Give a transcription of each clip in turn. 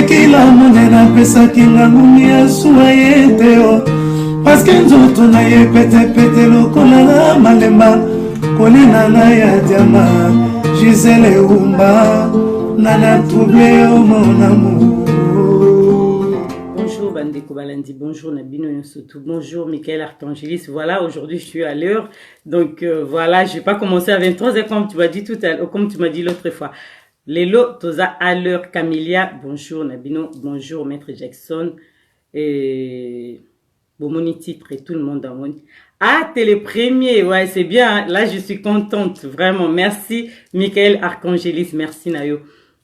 kila monena pesa kinga ngumi asuwa yeteo parce que nzoto na ye pete pete lokola malemba kolina na ya diama Gisèle Oumba nana troublé au mon amour. Bonjour Bandeko Balandi, bonjour Nabino surtout, bonjour Michael Archangelis. Voilà, aujourd'hui je suis à l'heure, donc voilà, je vais pas commencer à 23h comme tu m'as dit tout à l'heure, comme tu m'as dit l'autre fois. Lélo, Toza à l'heure, Camélia, bonjour Nabino, bonjour Maître Jackson, et bon mon titre et tout le monde dans mon... Ah, t'es le premier, ouais, c'est bien, hein? Là je suis contente, vraiment, merci Michael Archangelis, merci Nayo.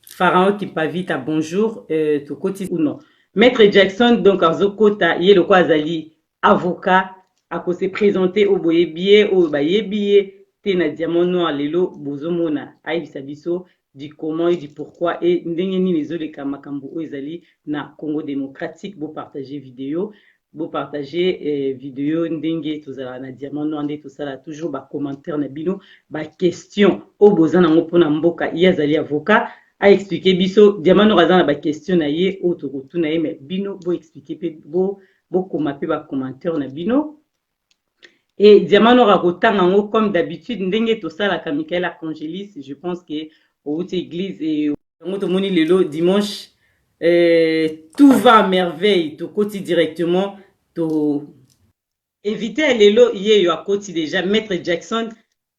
Pharaon qui pas vite à bonjour, tout côté ou non. Maître Jackson, donc, Arzokota, il est le quoi Azali, avocat, à cause se présenter au boyebié, au bayebié, tena diamant noir, lelo, bozomona, aïe, sabiso, du comment et du pourquoi, et n'engeni les autres kamakambo, Ezali, na Congo démocratique, beau partager vidéo, beau partager vidéo, ndenge, tout ça, na diamant noir, tout ça, là, toujours, ba commentaire, na bino, ba question, au bozana, ngopona mboka, Yazali avocat, a expliqué biso diamant razana ba question na ye auto na ye mais bino bo expliquer pe bo koma pe ba commentaire na bino et diamant rakotanga ngo comme d'habitude ndenge to sala ka Michael Archangelis. Je pense que au église et ngoto moni lelo dimanche tout va à merveille to koti directement to éviter lelo ye yo a koti déjà Maître Jackson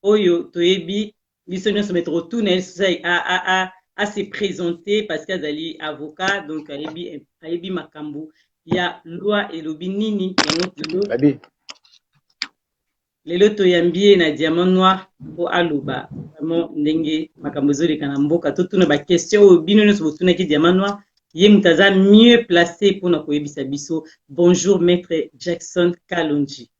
oyo to yebi biso nyonso mettre retour na sai à se présenter parce qu'Azali avocat donc Ayebi Makambu il y a loi et lobby nini lelo to yambie na diamant noir po aloba vraiment ndenge makambo zoli kana mboka to tuna ba question au bino nyonso botuna ki diamant noir ye mutaza mieux placé pour na koyebisa biso. Bonjour Maître Jackson Kalonji.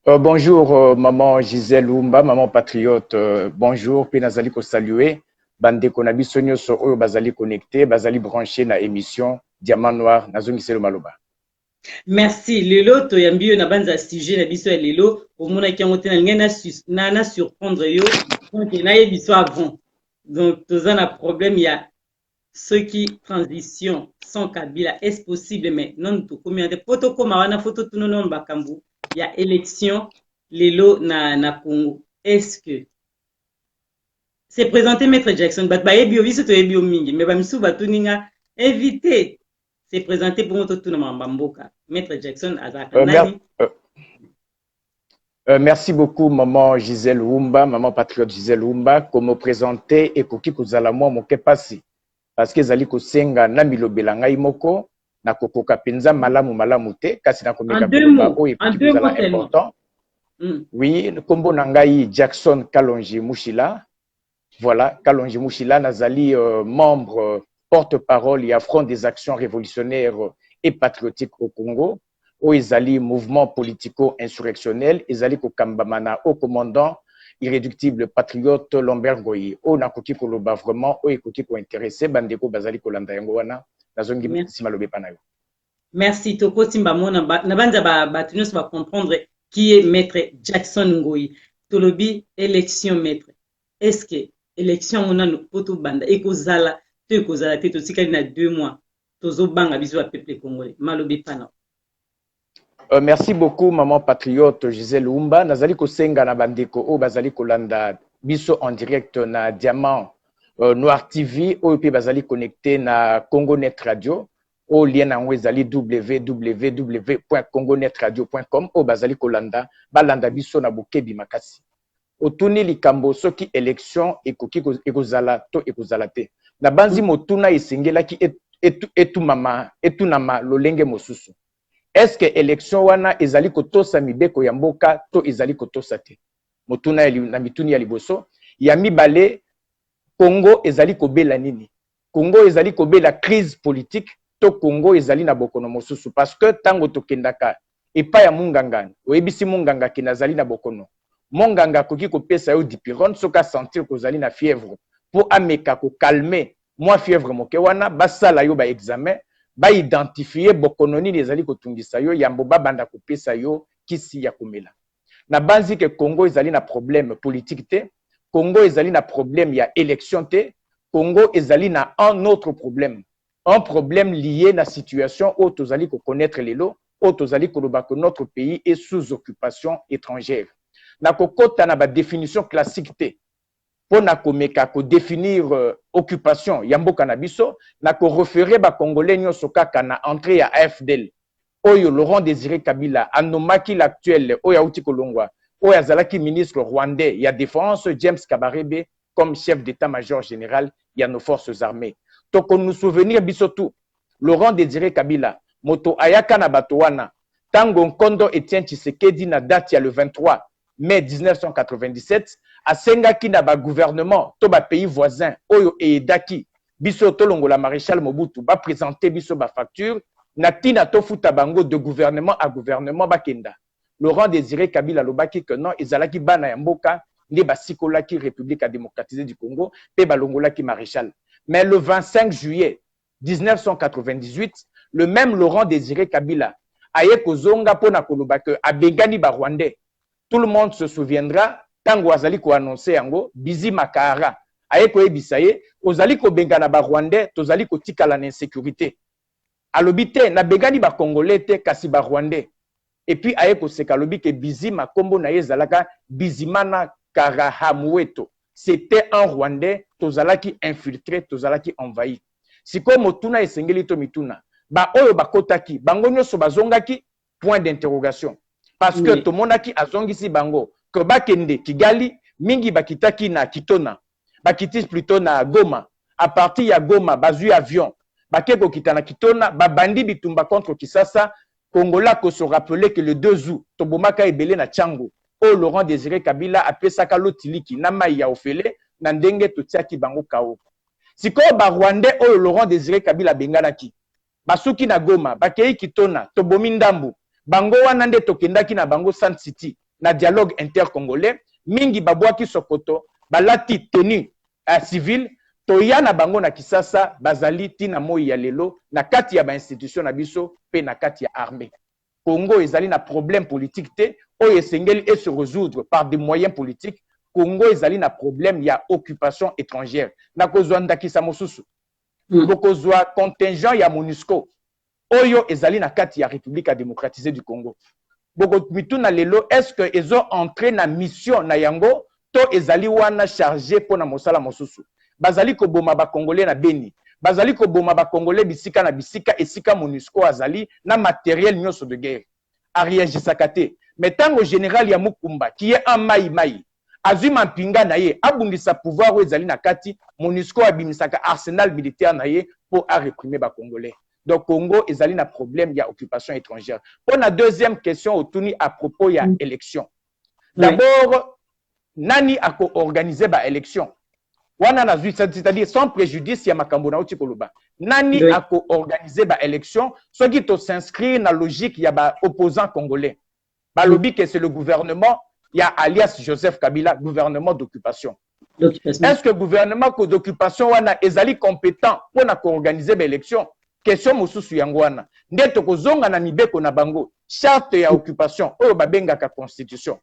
Bonjour maman Gisèle Oumba, maman patriote, bonjour, puis nazali ko saluer bandeko na biso nyonso oyo bazali connecté, bazali branché na émission Diamant Noir nazongiselo maloba. Merci. Lelo to yambi yo na banza sujet na biso ya lelo omona ki yango te na ngena na surprendre yo donc na ye biso avant. Donc toza na problème ya ceux qui transition sans Kabila est-ce possible mais non to combien de photo comme wana photo tout non bakambu ya élection lelo na Congo. Est-ce que c'est présenté Maître Jackson bat ba yebi oviso to yebi mingi mais ba misu batuninga invité c'est présenté pour notre tour na mboka Maître Jackson azaka nani. Merci beaucoup maman Gisèle Oumba, maman patriote Gisèle Oumba comme me présenter et koki kozala moi moke pasi parce que zali ko senga na milobela ngai moko na kokoka penza malamu te kasi na komeka ba o et important. Oui, kombo na ngai Jackson Kalonji Mushila. Voilà, Kalonji Mushila nazali membre porte-parole et Front des actions révolutionnaires et patriotiques au Congo. Au Ezali mouvement politico-insurrectionnel, Ezali Kokambamana au commandant irréductible patriote Lambert Goyi. Au Nakoki Koloba vraiment, au Ekoki ko intéressé, Bandeko Bazali Kolanda Yangoana, Nazongi Simalobe Panayo. Merci, Toko Timbamona. Nabanza Batunos va comprendre qui est Maître Jackson Ngoyi. Tolobi, élection maître. Est-ce que élection on a nos potos banda et kozala te to sikali na 2 mois tozo banga biso a peuple congolais malobi pana. Merci beaucoup maman patriote Gisèle Oumba nazali ko senga na bandeko o bazali kolanda biso en direct na Diamant Noir TV o pe bazali connecté na Congo Net Radio o lien nango ezali www.congonetradio.com o bazali kolanda balanda biso na bokebi makasi. Otuni likambo soki élection ekozala to ekozala te na banzi motuna esengelaki etunama lolenge mosusu. Est-ce que élection wana ezali kotosa mibeko ya mboka to ezali kotosa te? Motuna na mituni ya liboso ya mibale Congo ezali kobela nini? Congo ezali kobela crise politique to Congo ezali na bokono mosusu parce que tango tokendaka epa ya munganga oyebisi munganga kinazali na bokono. Monganga koki kopesa yo dipirone soka sentir kozali na fièvre pour ameka ko calmer moi fièvre moke wana basala yo ba examen ba identifier bokono nini ezali kotungisa yo yambo babanda kopesa yo kisi ya komela. Na banzi ke Congo ezali na problème politique te, Congo ezali na problème ya élection te, Congo ezali na un autre problème un problème lié à la situation où tous allez connaître les lots, où tous allez que notre pays est sous occupation étrangère. Na kokota na ba définition classique té. Pour na komeka ko définir occupation yambo cannabis, na ko référer ba congolais nyoso kaka na entrée à AFDL. Oyo Laurent Désiré Kabila anomaki l'actuel oya uti kolongwa. Oya zalaki ministre rwandais, il y a défense James Kabarebe comme chef d'état-major général, il y a nos forces armées. Donc on nous souvenir bisotou Laurent Désiré Kabila moto ayaka na batowana tango Nkondo Etienne Tshisekedi na date ya le 23 mai 1997 asengaki na ba gouvernement to ba pays voisins oyo eedaki biso tolongola maréchal Mobutu ba présenter biso ba facture na tina to futa bango de gouvernement à gouvernement bakenda. Laurent Désiré Kabila lobaki que non ezalaki bana ya mboka nde basikolaki République démocratisée du Congo pe balongolaki maréchal. Mais le 25 juillet 1998, le même Laurent Désiré Kabila aye kozonga pona koloba que abengani ba Rwandais. Tout le monde se souviendra tango azali ko annoncer yango Bizi Makara aye ko ebisaye ozali ko bengana ba Rwandais tozali ko tikala na insécurité. Alobite na bengani ba Congolais te kasi ba Rwandais. Et puis aye ko seka lobi ke Bizi Makombo na yezalaka Bizimana Karahamweto. C'était un Rwandais tozalaki infiltré, tozalaki envahi. Siko motuna esengeli to mituna. Ba oyo bakotaki, bango nyoso bazongaki point d'interrogation. Parce que to monaki azongisi bango que bakende Kigali mingi bakitaki na Kitona. Bakiti plutôt na Goma. À partir ya Goma bazui avion. Bakeko kitana Kitona, babandi bitumba contre Kisasa. Congolais ko se rappeler que le 2 août tobomaka ebele na Tchango. O Laurent Désiré Kabila apesaka lotiliki na mai ya ofele na ndenge totiaki bango kao. Siko ba Rwandais o Laurent Désiré Kabila benganaki. Basuki na Goma, bakei Kitona, tobomi ndambu. Bango wana nde tokendaki na bango San City na dialogue intercongolais, mingi babwaki Sokoto, balati tenue civile, toya na bango na Kisasa, bazali tina moi ya lelo na kati ya ba institution na biso pe na kati ya armée. Congo ezali na problème politique te, oyo esengeli et se résoudre par des moyens politiques. Congo ezali na problème ya occupation étrangère. Na kozwa ndakisa mosusu. Bokozwa contingent ya MONUSCO. Oyo ezali na kati ya République démocratisée du Congo. Boko mituna lelo est-ce que ezo entré na mission na yango to ezali wana chargé pona mosala mosusu. Bazali ko boma ba Congolais na Beni. Bazali ko boma ba Congolais bisika na bisika esika MONUSCO azali na matériel nyonso de guerre. Ariel Gisakate. Mais tango général ya Mukumba qui est un maï azuma mpinga na ye abundisa pouvoir o ezali na kati MONUSCO abimisaka arsenal militaire na ye pour réprimer ba Congolais. Donc Congo ezali na problème ya occupation étrangère. Pour la deuxième question autour à propos ya élection. D'abord nani a co-organisé ba élection. Wana na c'est-à-dire sans préjudice ya makambo na utikoloba. Nani a co-organisé ba élection, ceux qui to s'inscrire na logique ya ba opposants congolais. Ba lobby que c'est le gouvernement il y a alias Joseph Kabila, gouvernement d'occupation. Est-ce que le gouvernement d'occupation wana ezali compétent pour organiser l'élection? Question mosusu yangwana. Ndeto kozonga na mibeko na bango. Charte ya occupation oyo babenga ka constitution.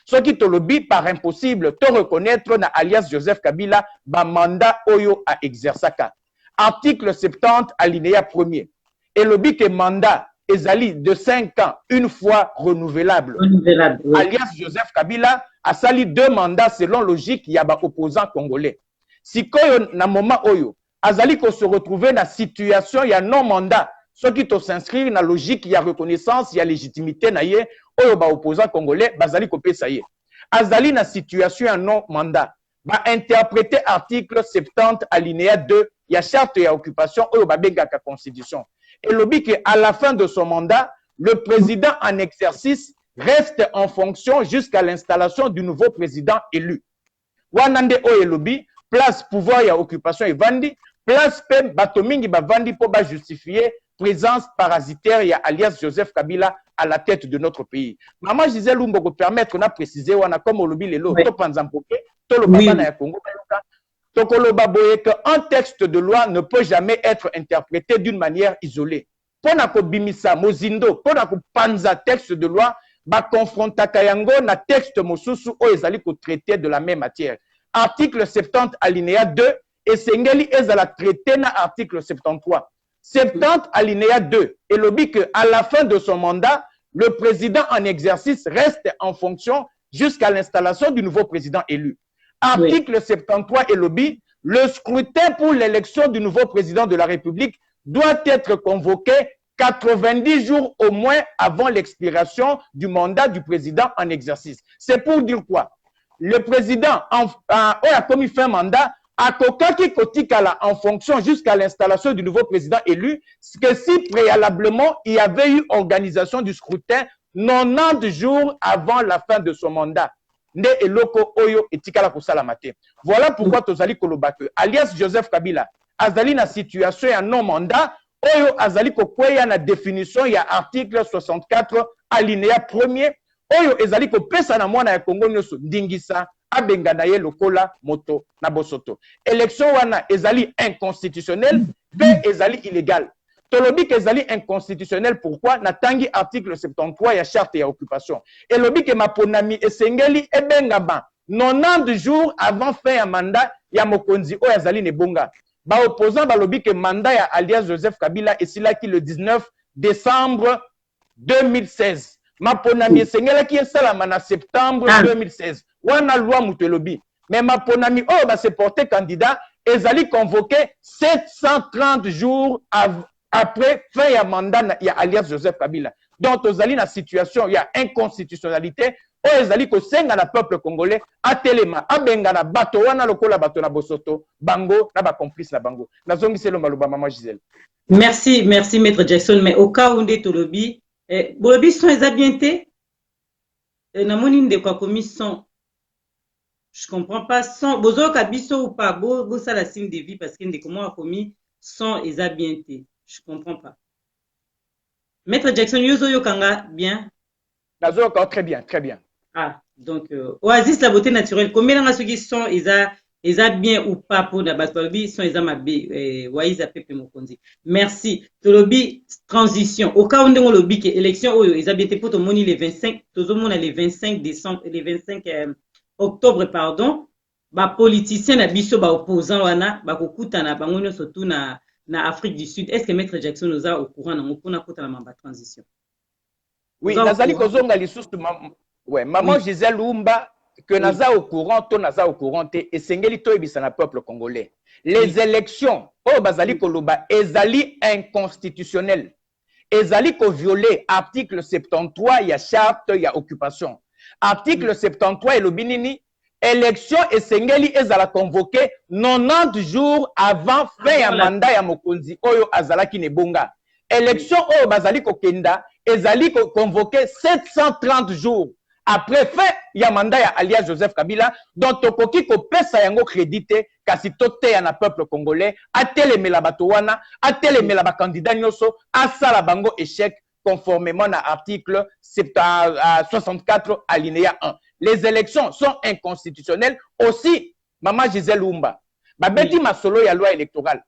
Ce qui te lobby par impossible te reconnaître na alias Joseph Kabila ba mandat oyo a exerçaka. Article 70 alinéa 1er. Et lobby que mandat ezali de 5 ans, une fois renouvelable. Oui. Alias Joseph Kabila a sali 2 mandats selon logique yaba opposant congolais. Si koyo na moment oyo, azali ko se retrouver na situation ya non mandat, ce qui to s'inscrire na logique ya reconnaissance ya légitimité na ye oyo ba opposant congolais bazali ko pesa ye. Azali na situation ya non mandat, ba interpréter article 70 alinéa 2 ya charte ya occupation oyo ba benga ka constitution. Et lobby qu'à la fin de son mandat, le président en exercice reste en fonction jusqu'à l'installation du nouveau président élu. Wanande oye lobby, place pouvoir ya occupation et vandi, place pem batomingi ba vandi pour ba justifier présence parasitaire ya alias Joseph Kabila à la tête de notre pays. Maman Gisèle Lumbo permettre na préciser wana comme au lobby lelo to panzampoke to lo papa na ya Congo Tokoloba boye qu'un texte de loi ne peut jamais être interprété d'une manière isolée. Pona ko bimisa mozindo, pona ko panza texte de loi, ba confronta kayango na texte mosusu o ezali ko traiter de la même matière. Article 70 alinéa 2 et sengeli ezala traité na article 73. 70 alinéa 2 et lobby que à la fin de son mandat, le président en exercice reste en fonction jusqu'à l'installation du nouveau président élu. Article 73 et lobby, le scrutin pour l'élection du nouveau président de la République doit être convoqué 90 jours au moins avant l'expiration du mandat du président en exercice. C'est pour dire quoi? Le président a commis fin mandat à Kokaki Kotikala en fonction jusqu'à l'installation du nouveau président élu, que si préalablement il y avait eu organisation du scrutin 90 jours avant la fin de son mandat. Voilà pourquoi Tozali Kolobake, alias Joseph Kabila, azali na situation ya non-mandat, oyo azali kokweya na définition ya article 64 alinéa 1er, oyo ezali kopesa na mwana ya Kongo nyoso ndingisa abenga na ye lokola moto na bosoto. Élection wana ezali inconstitutionnel pe ezali illégal. Tolobi ke ezali inconstitutionnel pourquoi natangi article 73 ya charte ya occupation. Et lobi ke maponami esengeli ebenga ba 90 jours avant fin ya mandat ya mokonzi oyo azali nebonga. Ba opposant balobi ke mandat ya alias Joseph Kabila esilaki le 19 décembre 2016. Maponami esengelaki esalama na septembre 2016. Wana loi mutelobi. Mais maponami oyo ba se porter candidat ezali convoqué 730 jours après fin ya mandat ya alias Joseph Kabila. Donc ozali na situation ya inconstitutionnalité oyo ezali kosenga na peuple congolais atelema abenga na bato wana lokola bato na bosoto bango na ba complice na bango. Nazongiselo maloba maman Gisèle. Merci, merci maître Jackson, mais au cas où on est au lobby, bolobi sont exabientés. Namoni de quoi commis sont. Je comprends pas sont bozo kabiso ou pas bo ça la signe de vie parce que comment a commis sont exabientés. Je comprends pas. Maître Jackson yozo yokanga bien. Nazo très bien, très bien. Ah, donc Oasis la beauté naturelle. Combien de ceux qui sont bien ou pas pour la Batolobi sont mabé Waiza Pepe Mokonzi. Merci. Tolobi transition. Au cas où on lobby que élection où ils habitent pour tout le monde les 25 tout le monde les 25 décembre les 25 octobre pardon. Ba politicien na biso ba opposant wana ba kokutana bango no surtout na Afrique du Sud. Est-ce que maître Jackson nous a au courant na mopona kota na ba transition? Oui, nazali kozonga lisusu ouais, maman Gisèle Lumba que naza au courant to naza au courant te esengeli to ebisa na peuple congolais. Les élections oh bazali koloba ezali inconstitutionnel. Ezali ko violer article 73 ya charte ya occupation. Article 73 elobi nini élection esengeli ezala convoqué 90 jours avant fin ya mandat ya mokonzi oyo azalaki nebonga. Élection oyo bazali kokenda ezali convoqué 730 jours après fin ya mandat ya alias Joseph Kabila dont tokoki kopesa yango crédité kasi tote ya na peuple congolais atelemela bato wana atelemela ba candidat nyoso asala bango échec conformément à l'article 64 alinéa 1. Les élections sont inconstitutionnelles aussi. Maman Gisèle Lumba babeti masolo ya loi électorale.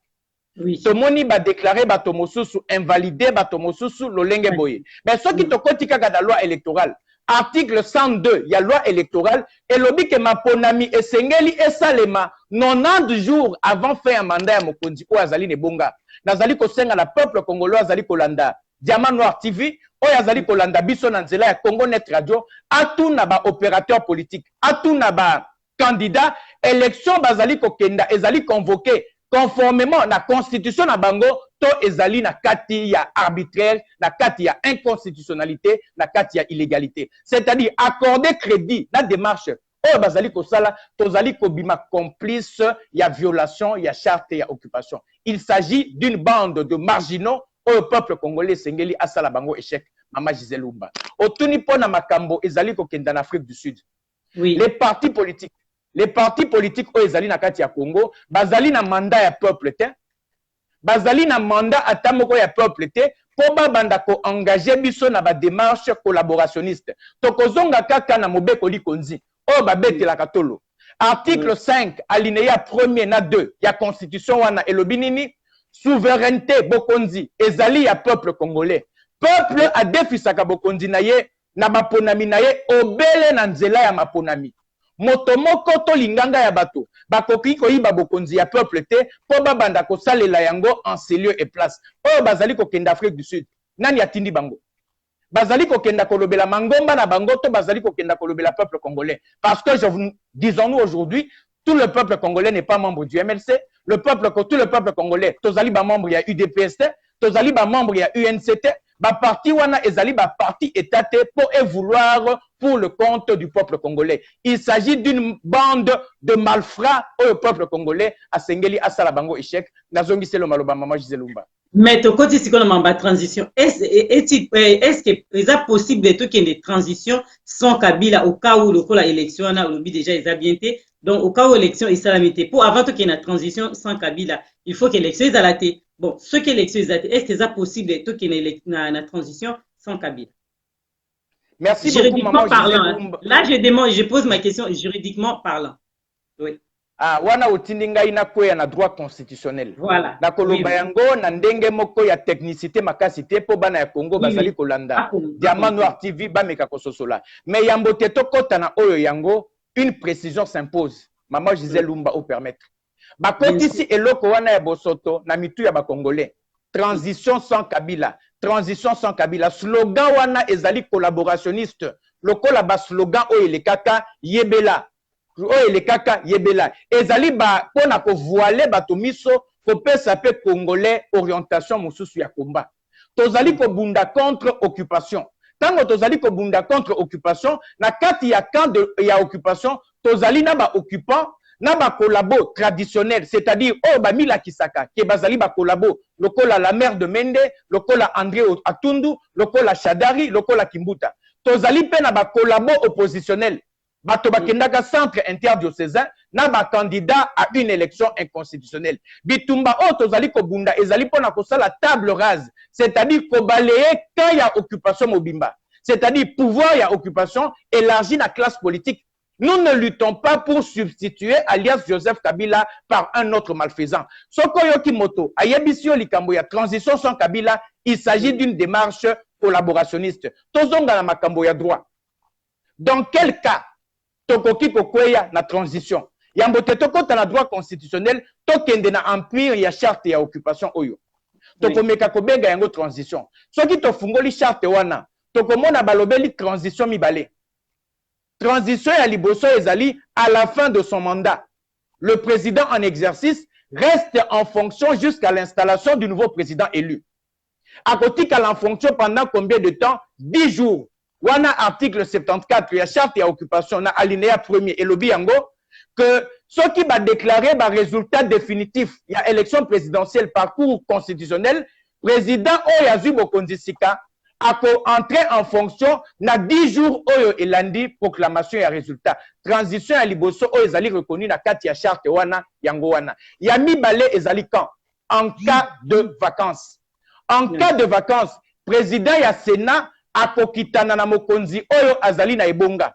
Oui. Tomoni ba déclarer bato mosusu invalider bato mosusu lolenge boye. Mais ce qui to kotika ka da loi électorale article 102 ya loi électorale elobi ke maponami esengeli esalema 90 jours avant fin ya mandat ya mokonzi oyo azali nebonga. Nazali kosenga na peuple congolais azali kolanda Diamant Noir TV oyo azali kolanda biso na nzela ya Congo Net Radio atuna ba opérateur politique atuna ba candidat élection bazali kokenda ezali convoqué conformément na constitution na bango to ezali na kati ya arbitraire na kati ya inconstitutionnalité na kati ya illégalité, c'est-à-dire accorder crédit na démarche oyo bazali kosala tozali kobima complice ya violation ya charte ya occupation. Il s'agit d'une bande de marginaux oyo peuple congolais sengeli asala bango échec. Mama Gisèle Lumba otuni pona makambo ezali kokenda na Afrique du Sud. Oui. Les partis politiques oyo ezali na kati ya Congo bazali na mandat ya peuple te bazali na mandat ata moko ya peuple te po babanda ko engager biso na ba démarche collaborationniste tokozonga kaka na mobekoli konzi oyo babetelaka tolo. Article 5 alinéa 1er na 2 ya constitution wana elobi nini souveraineté bokonzi ezali ya peuple congolais. Peuple adefisaka bokonzi na ye na baponami na ye obele na nzela ya maponami. Moto moko to linganga ya bato bakoki koyiba bokonzi ya peuple te po babanda kosalela yango en ces lieux et place oyo bazali kokenda Afrique du Sud nani atindi bango bazali kokenda kolobela mangomba na bango to bazali kokenda kolobela peuple congolais parce que disons-nous aujourd'hui tout le peuple congolais n'est pas membre du MLC tout le peuple congolais tozali ba membre ya UDPST tozali ba membre ya UNCT ba parti wana ezali ba parti étaté pour vouloir pour le compte du peuple congolais. Il s'agit d'une bande de malfrats au peuple congolais à Sengeli à Salabango échec nazongi selo maloba mama Gisèle Lumba. Mais to koti sikola mamba transition est-ce que est possible de tout qu'il y ait des transitions sans Kabila au cas où le coup la élection na lobby déjà ils habienté donc au cas où élection est salamité pour avant qu'il y ait une transition sans Kabila il faut que l'élection est à la tête. Bon, ce que l'élection est-ce que c'est possible de tout qu'il y ait une transition sans Kabila? Merci juridiquement beaucoup, maman parlant. Là, je pose ma question juridiquement parlant. Oui. Ah, wana utindinga ina koya na droit constitutionnel. Voilà. Na koloba yango na ndenge moko ya technicité makasi te po bana ya Congo bazali kolanda. Diamant Noir TV ba meka kososola. Mais yambo te tokota na oyo yango une précision s'impose. Maman Gisèle Lumba au permettre. Bakotisi eloko wana ya bosoto na mitu ya ba Congolais. Transition sans Kabila. Transition sans Kabila. Slogan wana ezali collaborationniste. Lokola ba slogan oyo le kaka yebela. Oyo le kaka yebela. Ezali ba pona ko voiler bato miso ko pesa pe Congolais orientation mosusu ya combat. Tozali ko bunda contre occupation. Tango tozali ko bunda contre occupation na kati ya camp de ya occupation tozali na ba occupant na ba collabo traditionnel, c'est-à-dire oh ba Mila Kisaka ke bazali ba collabo lokola la mère de Mende, lokola André Atundu, lokola Shadari, lokola Kimbuta. Tozali pe na ba collabo oppositionnel. Bato bakendaka centre interdiocésain na ba candidat à une élection inconstitutionnelle. Bitumba oh tozali ko bunda ezali pona ko sala table rase, c'est-à-dire ko balayer quand ya occupation mobimba. C'est-à-dire pouvoir ya occupation élargi la classe politique. Nous ne luttons pas pour substituer alias Joseph Kabila par un autre malfaisant. Sokoyo Kimoto, ayebisio likambo ya transition sans Kabila, il s'agit d'une démarche collaborationniste. Tozonga na makambo ya droit. Dans quel cas tokoki kokweya na transition? Yambote tokota na droit constitutionnel, tokende na empire ya charte ya occupation oyo. Tokomeka kobenga yango transition. Soki tofungoli charte wana, tokomona balobeli transition mibale. Transition ya liboso ezali à la fin de son mandat. Le président en exercice reste en fonction jusqu'à l'installation du nouveau président élu. À côté qu'elle en fonction pendant combien de temps? 10 jours. Wana article 74 ya charte ya occupation na alinéa 1er et lobi yango que ceux qui va déclarer ba résultat définitif ya élection présidentielle par cour constitutionnel président Oyazu Bokondisika a entrer en fonction na 10 jours oyo elandi proclamation ya résultat. Transition ya liboso oyo ezali reconnu na kati ya charte wana yango wana. Ya mibale ezali quand? En cas de vacances. En cas de vacances, président ya Sénat akokitana na mokonzi oyo azali na ebonga.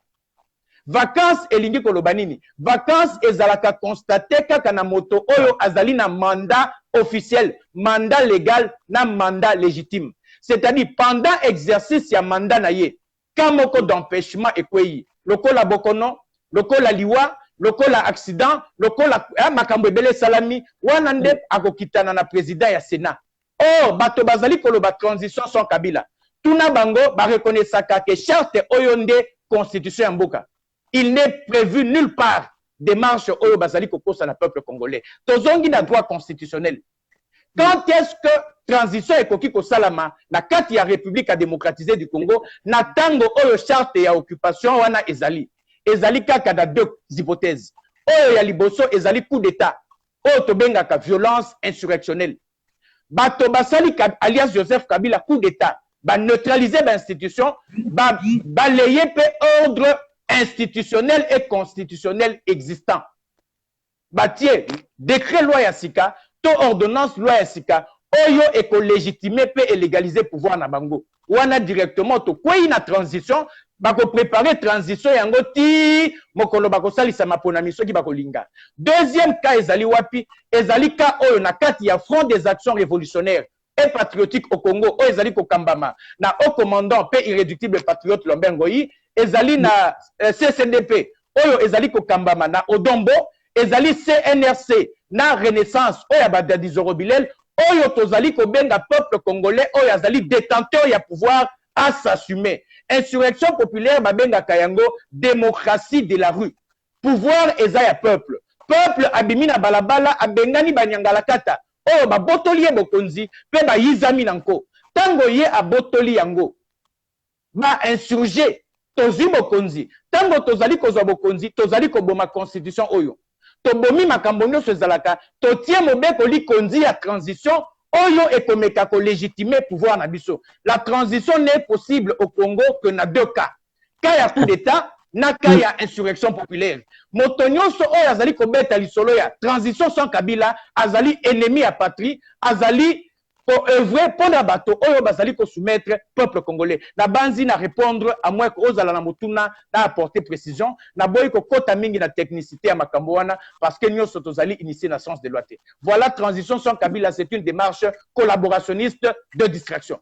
Vacances elingi koloba nini? Vacances ezalaka constaté kaka na moto oyo azali na mandat officiel, mandat légal na mandat légitime. C'est-à-dire pendant exercice ya mandat na ye, kamoko d'empêchement ekweyi, lokola bokono, lokola liwa, lokola accident, lokola makambo ebele salami, wana nde akokitana na président ya Sénat. Or, bato bazali koloba transition sans Kabila. Tuna bango ba reconnaissaka que charte oyo nde constitution ya mboka. Il n'est prévu nulle part démarche oyo bazali kokosa na peuple congolais. Tozongi na droit constitutionnel. Quand est-ce que transition ekoki kosalama na kati ya République démocratisée du Congo na tango oyo charte ya occupation wana ezali kaka na deux hypothèses. Oyo ya liboso ezali coup d'état, oyo tobengaka violence insurrectionnelle. Bato basali alias Joseph Kabila coup d'état, ba neutraliser ba institution, ba balayer pe ordre institutionnel et constitutionnel existant. Batie décret loi ya sika to ordonnance loi ya sika oyo eko légitimer pe et légaliser pouvoir na bango. Wana directement to kwei na transition bako préparer transition yango ti mokolo bako salisa mapona miso ki bako linga. Deuxième cas ezali wapi? Ezali cas oyo na kati ya Front des Actions Révolutionnaires et Patriotiques au Congo oyo ezali ko kambama na haut commandant pe irréductible patriote Lombengoyi ezali na CCDP oyo ezali ko kambama na Odombo ezali CNRC na Renaissance oyo badadi Zorobilel oyo tozali kobenga peuple congolais oyo azali détenteur ya pouvoir à s'assumer. Insurrection populaire babengaka yango démocratie de la rue. Pouvoir eza ya peuple. Peuple abimi na balabala abengani banyangala kata oyo babotoli ye bokonzi pe bayizami nanko. Tango ye abotoli yango ba insurgé tozi bokonzi. Tango tozali kozwa bokonzi tozali koboma constitution oyo. Tobomi makambo nyonso ezalaka totie mobeko likonzi ya transition oyo ekomeka ko légitimer pouvoir na biso. La transition n'est possible au Congo que na deux cas. Cas ya coup d'état na cas ya insurrection populaire. Moto nyonso oyo azali kobeta lisolo ya transition sans Kabila azali ennemi ya patrie, azali pour œuvrer pour la bateau oyo bazali ko soumettre peuple congolais. Na banzi na répondre à moins que ozala na mutuna na apporter précision na boy ko kota mingi na technicité ya makambo wana parce que nyonso tozali initier na sens de loi te. Voilà, transition sans Kabila, c'est une démarche collaborationniste de distraction.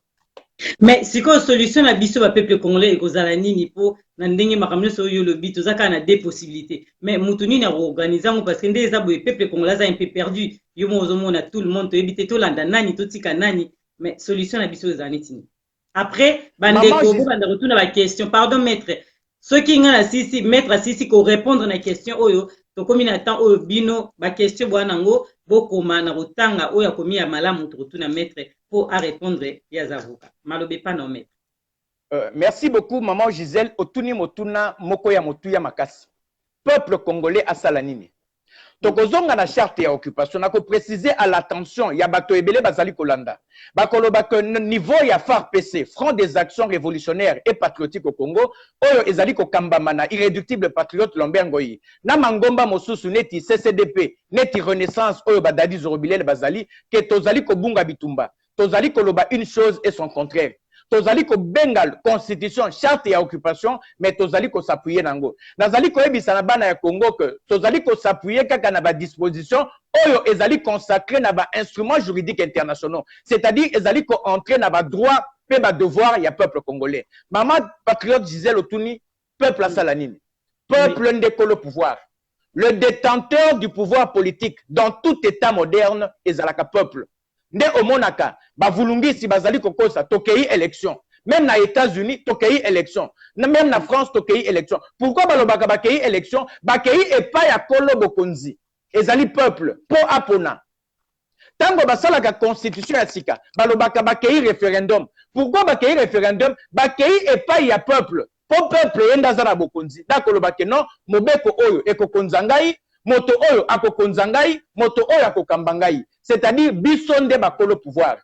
Mais si quoi solution na biso ba peuple congolais ekozala nini po na ndenge makamyo so yo lobi tozaka na deux possibilités mais mutuni na organiser ngo parce que ndé eza boye peuple congolais a un peu perdu yo mo ozomona tout le monde to ebité to landa nani to tika nani mais solution na biso eza nini après bandeko bo banda retourner ba question pardon maître ceux qui ngana sisi maître sisi ko répondre na question oyo to komi na temps oyo bino ba question bwana ngo bokoma na rotanga oyo komi ya malamu to retourner maître pour à répondre yazavuka malobe pas non maître. Merci beaucoup maman Gisèle otuni motuna moko ya motuya makasi peuple congolais asala nini tokozonga na charte ya occupation na ko préciser à l'attention ya bato ebele bazali kolanda bakoloba que niveau ya FARPC Front des actions révolutionnaires et patriotiques au Congo oyo ezali ko kambama na irréductible patriote Lambert Ngoyi na mangomba mosusu neti CCDP neti Renaissance oyo badadi Zorobilel bazali ke tozali ko bunga bitumba tozali koloba une chose et son contraire. Tozali ko bengal constitution charte ya occupation mais tozali ko s'appuyer nango. Nazali ko ebisa na bana ya Congo que tozali ko s'appuyer kaka na ba disposition oyo ezali consacré na ba instruments juridiques internationaux. C'est-à-dire ezali ko entrer na ba droit pe ba devoir ya peuple congolais. Maman patriote Gisèle Otuni peuple asala nini? Peuple ndeko le pouvoir. Le détenteur du pouvoir politique dans tout état moderne ezalaka peuple. Nde omonaka bavulungisi bazali kokosa tokei élection même na États-Unis tokei élection même na France tokei élection pourquoi balobaka bakei élection bakei epa ya kolo bokonzi ezali peuple po apona tango basalaka constitution ya sika balobaka bakei référendum pourquoi bakei référendum bakei epa ya peuple po peuple yenda za na bokonzi dakolobake non mobeko oyo ekokonza ngai moto oyo akokonza ngai moto oyo akokamba ngai c'est-à-dire biso nde bakolo pouvoir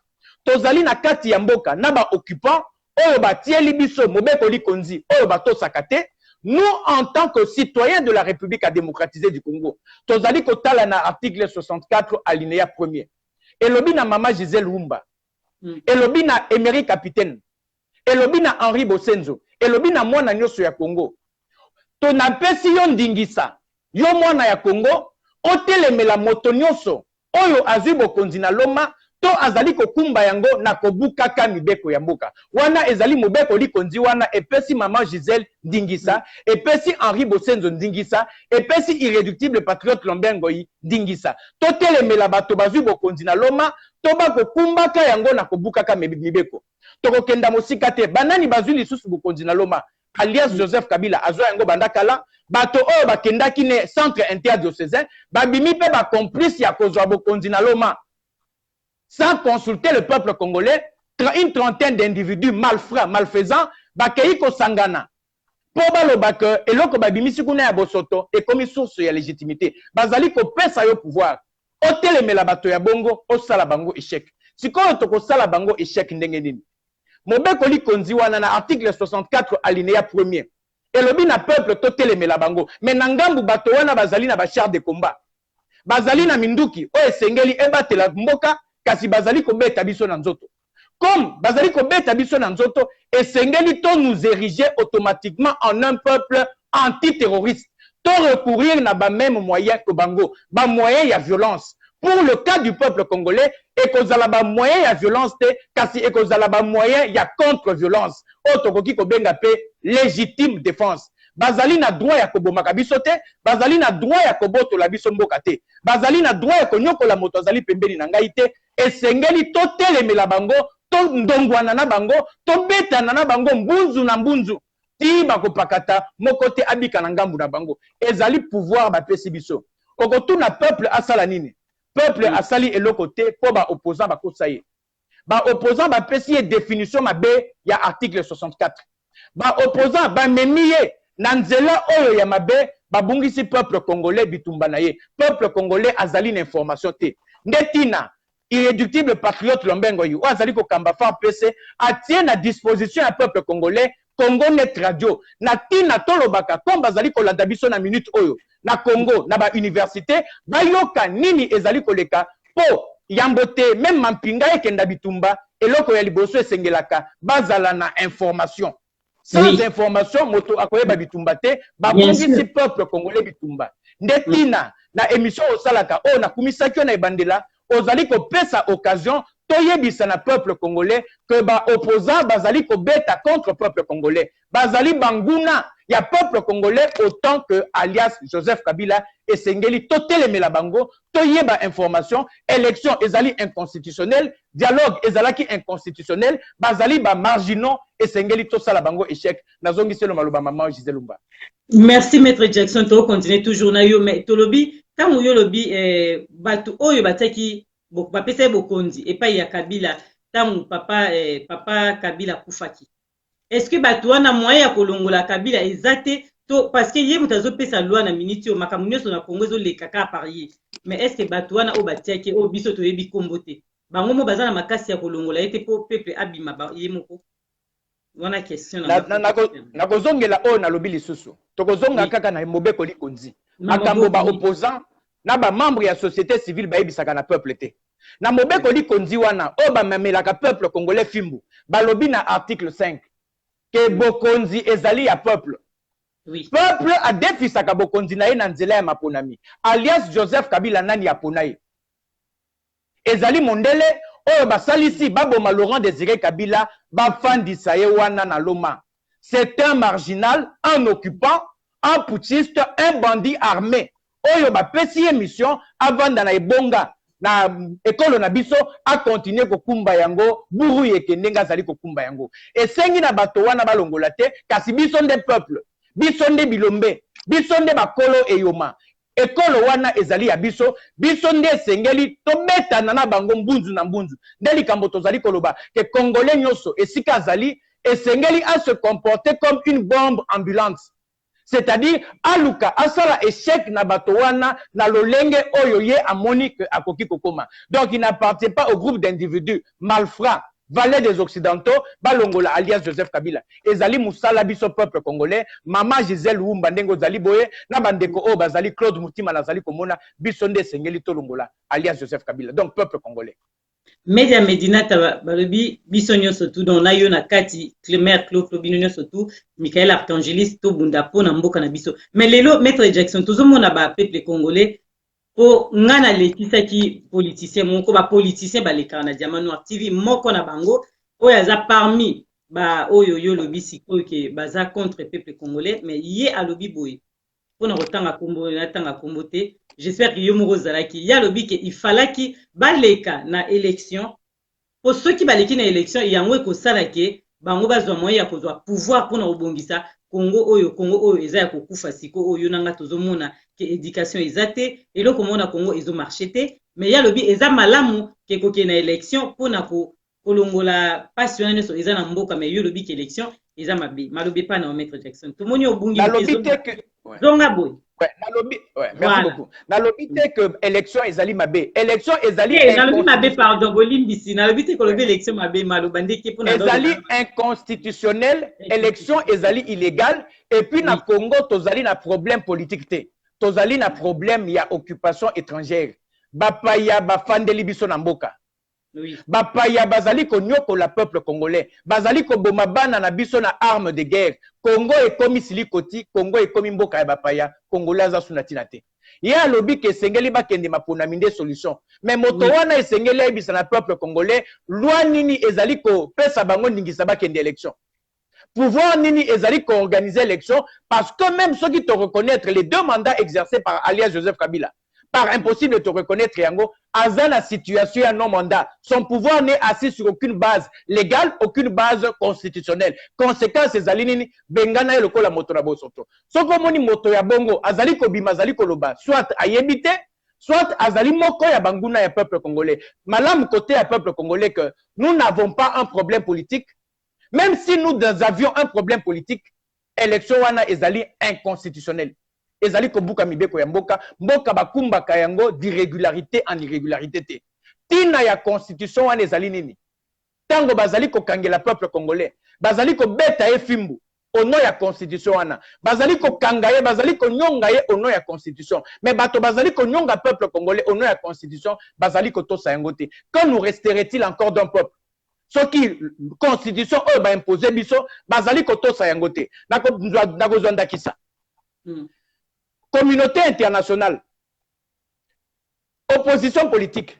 tozali na kati ya mboka na ba occupant oyo batieli biso mobeko likonzi oyo batosaka te nous en tant que citoyens de la République démocratisée du Congo tozali kotala na article 64 alinéa 1er elobi na mama Gisèle Wumba elobi na Emery Capitaine elobi na Henri Bosenzo elobi na mwana nyonso ya Congo tonapesi yo ndingisa yo mwana ya Congo otelemela moto nyonso oyo azwi bokonzi na loma to azali kokumba yango na kobukaka mibeko ya mboka wana ezali mobeko likonzi wana epesi mama Gisèle ndingisa epesi Henri Bosenzo ndingisa epesi irréductible patriote Lambert Ngoyi ndingisa to telemela bato bazwi bokonzi na loma to bakokumbaka yango na kobukaka mibeko tokokenda mosika te banani bazwi lisusu bokonzi na loma alias Joseph Kabila azwa yango bandakala bato oyo bakendaki ne centre interdiocésain babimi pe ba complice ya kozwa bokonzi na loma sans consulter le peuple congolais une trentaine d'individus malfrats malfaisants bakei kosangana po baloba ke eloko babimisi kuna ya bosoto ekomi source ya légitimité bazali kopesa yo pouvoir otelemela bato ya bongo osala bango échec sikoyo tokosala bango échec ndenge nini mobeko likonzi wana na article 64 alinéa 1er elobi na peuple totelemela bango mais na ngambu bato wana bazali na bachar de combat bazali na minduki oyo esengeli ebatela mboka kasi bazali kobeta biso na nzoto comme bazali kobeta biso na nzoto esengeli to nous ériger automatiquement en un peuple antiterroriste to recourir na ba même moyen que bango ba moyen ya violence pour le cas du peuple congolais ekozala ba moyen ya violence te kasi ekozala ba moyen ya contre violence oyo tokoki kobenga pe légitime défense bazali na droit ya kobomaka biso te, bazali na droit ya kobotola biso mboka te, bazali na droit ya konyokola moto azali pembeni na ngai te. Esengeli totelemela bango, to ndongwana na bango, to betana na bango mbunzu na mbunzu ti bakopakata moko te abika na ngambu na bango. Ezali pouvoir bapesi biso. Okotuna peuple asala nini? Peuple asali eloko te po ba opposant bakosa ye. Ba opposant bapesi ye définition mabe ya article 64. Ba opposant ba memiye na nzela oyo ya mabe babungisi peuple congolais bitumba na ye. Peuple congolais azali na information te. Ndetina irréductible patriote Lombengo yu azali ko kamba fa PC atie na disposition ya peuple congolais Congo Net Radio na tina tolobaka komba azali ko landa biso na minute oyo na Congo na ba université bayoka nini ezali koleka po yambote même mampinga ekenda bitumba eloko ya liboso esengelaka bazala na information. Sans information moto akoyeba bitumba te babongisi peuple congolais bitumba. Ndetina na émission osalaka o na kumisaki na ebandela ozali ko pesa occasion toyebisa na peuple congolais que ba opposant bazali ko beta contre peuple congolais, bazali banguna ya peuple congolais autant que alias Joseph Kabila esengeli totelemela bango toyeba information. Élection ezali inconstitutionnel, dialogue ezalaki inconstitutionnel, bazali ba marginaux esengeli tosala bango échec. Nazongiselo maloba maman Gisèle Lumba. Merci Maître Jackson, to continue toujours na yo mais tolobi tango yo lobi batu oyo bataki bapesa bokonzi epai ya Kabila tango papa Kabila kufaki. Est-ce que batu wana moyen ya kolongola Kabila ezate to parce que ye mutazo pesa loi na minute yo makamu nyonso na Congo zo leka ka parier. Mais est-ce que batu wana o batiaki o biso to yebi kombote bango mo bazana makasi ya kolongola ete po peuple abima ba ye moko. Wana question na kozongela o na lobi lisusu tokozonga kaka na mobeko likonzi makambo ba opposant na ba membre ya société civile bayebisaka na peuple te na mobeko likonzi wana o ba memelaka peuple congolais fimbu balobi na article 5 ke bokonzi ezali ya peuple. Peuple a defisaka bokonzi na ye na nzela ya maponami alias Joseph Kabila nani ya ponaye ezali mondele oyo basalisi baboma Laurent Désiré Kabila bafandisa ye wana na Loma. C'est un marginal, un occupant, un putschiste, un bandit armé. Oyo bapesi ye mission avanda na ebonga na ekolo na biso a continuer kokumba yango buru yekendenga zali kokumba yango. Esengi na bato wana balongola te kasi biso nde peuple, biso nde bilombe, biso nde bakolo eyoma. Ekolo wana ezali ya biso, biso nde esengeli tobetana na bango mbunzu na mbunzu. Ndeli kambo tozali koloba ke Congolais nyoso esika azali esengeli à se comporter comme une bombe ambulante. C'est-à-dire aluka asala échec na bato wana na lolenge oyo ye amoni que akoki kokoma. Donc il n'appartient pas au groupe d'individus malfrats valet des occidentaux balongola alias Joseph Kabila ezali musala biso peuple congolais mama Gisèle Lumba ndengo zali boye na bandeko o bazali Claude Mutima nazali komona biso nde sengeli tolongola alias Joseph Kabila. Donc peuple congolais Media Medina balobi biso nyonso tu donc na yo na kati Clémer Claude Lobino nyonso tu Michael Archangelis to bunda pona mboka na biso. Mais lelo Maître Jackson tozomona ba peuple congolais po ngana lekisa ki politicien moko ba politicien ba leka na Diamant Noir TV moko na bango oyo aza parmi ba oyo yo lobi siko ke baza contre peuple congolais mais ye alobi boye pona rotanga kombo na tanga kombo te. J'espère que yo moko zalaki ya lobi ke il fallaki ba leka na élection pour ceux qui ba leki na élection yango ko salake bango bazwa moyen ya kozwa pouvoir pona obongisa Congo oyo eza ya kokufa siko oyo nanga tozomona ke éducation ezate eloko mona Congo ezo marché te mais ya lobi eza malamu ke koke na élection pona ko kolongola passion neso eza na mboka mais yo lobi ke élection eza mabe malobi pa na Maître Jackson to moni obungi zonga boy merci beaucoup. Na lobité que élection ezali mabe. Élection ezali pardon bolimbisi na lobité que l'élection mabe malobande ki pona ezali inconstitutionnel, élection ezali illégal et puis na Congo tozali na problème politique te. Tozali na problème ya occupation étrangère. Bapaya bafandeli biso na mboka. Bapaya bazali konyoko la peuple congolais bazali koboma bana na biso na arme de guerre. Congo ekomi silikoti, Congo ekomi mboka ya bapaya, Congolais aza sunatina te. Ya lobi ke sengeli bakende mapona minde solution. Mais moto wana esengeli ebisa na peuple congolais, loi nini ezali ko pesa bango ndingisa bakende élection. pouvoir nini ezali organiser l'élection parce que même ceux qui te reconnaître les 2 mandats exercés par alias Joseph Kabila par impossible de te reconnaître yango aza la situation ya non mandat son pouvoir n'est assis sur aucune base légale aucune base constitutionnelle conséquence ezali nini bengana ye lokola moto na bosoto soko omoni moto ya bongo azali kobima azali koloba soit ayebi te soit azali moko ya banguna ya peuple congolais malamu côté ya peuple congolais que nous n'avons pas un problème politique. Même si nous avions un problème politique, élection wana ezali inconstitutionnelle. Ezali kobuka mibeko ya mboka, mboka bakumba kayango d'irrégularité en irrégularité te. Tina ya constitution wana ezali nini? Tango bazali ko kangela peuple congolais, bazali ko beta ye fimbu au nom ya constitution wana. Bazali ko kangaye, bazali ko nyonga ye au nom ya constitution. Mais bato bazali ko nyonga peuple congolais au nom ya constitution, bazali ko tosa yango te. Quand nous resterait-il encore d'un peuple? Ce qui constitution ba imposer biso bazali kotosa yango te nako zonda kisa communauté internationale opposition politique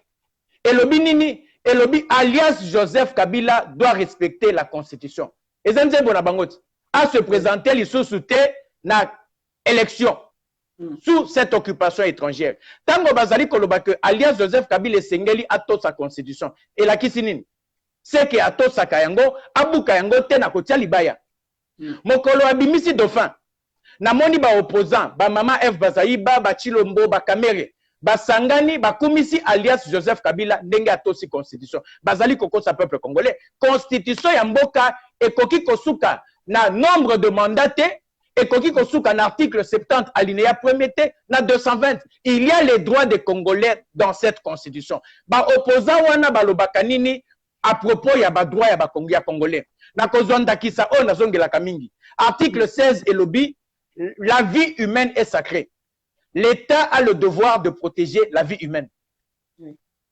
elobi nini elobi alias Joseph Kabila doit respecter la constitution ezanze bona bangoti à se présenter lisusu te na élection sous cette occupation étrangère tango bazali koloba que alias Joseph Kabila esengeli ato sa constitution elakisi nini c'est que atosaka yango abuka yango te na kotia libaya mokolo abimisi dauphin namoni ba opposant ba mama F Bazaiba ba Chilombo ba Kamere basangani bakumisi alias Joseph Kabila ndenge atosi constitution bazali kokosa peuple congolais constitution ya mboka ekoki kosuka na nombre de mandats te ekoki kosuka na article 70 alinéa 1er te na 220 il y a les droits des Congolais dans cette constitution ba opposant wana balobaka nini à propos ya ba droit ya ba Congolais na kozonda kisa o nazongela kamingi article 16 et lobby la vie humaine est sacrée. L'État a le devoir de protéger la vie humaine.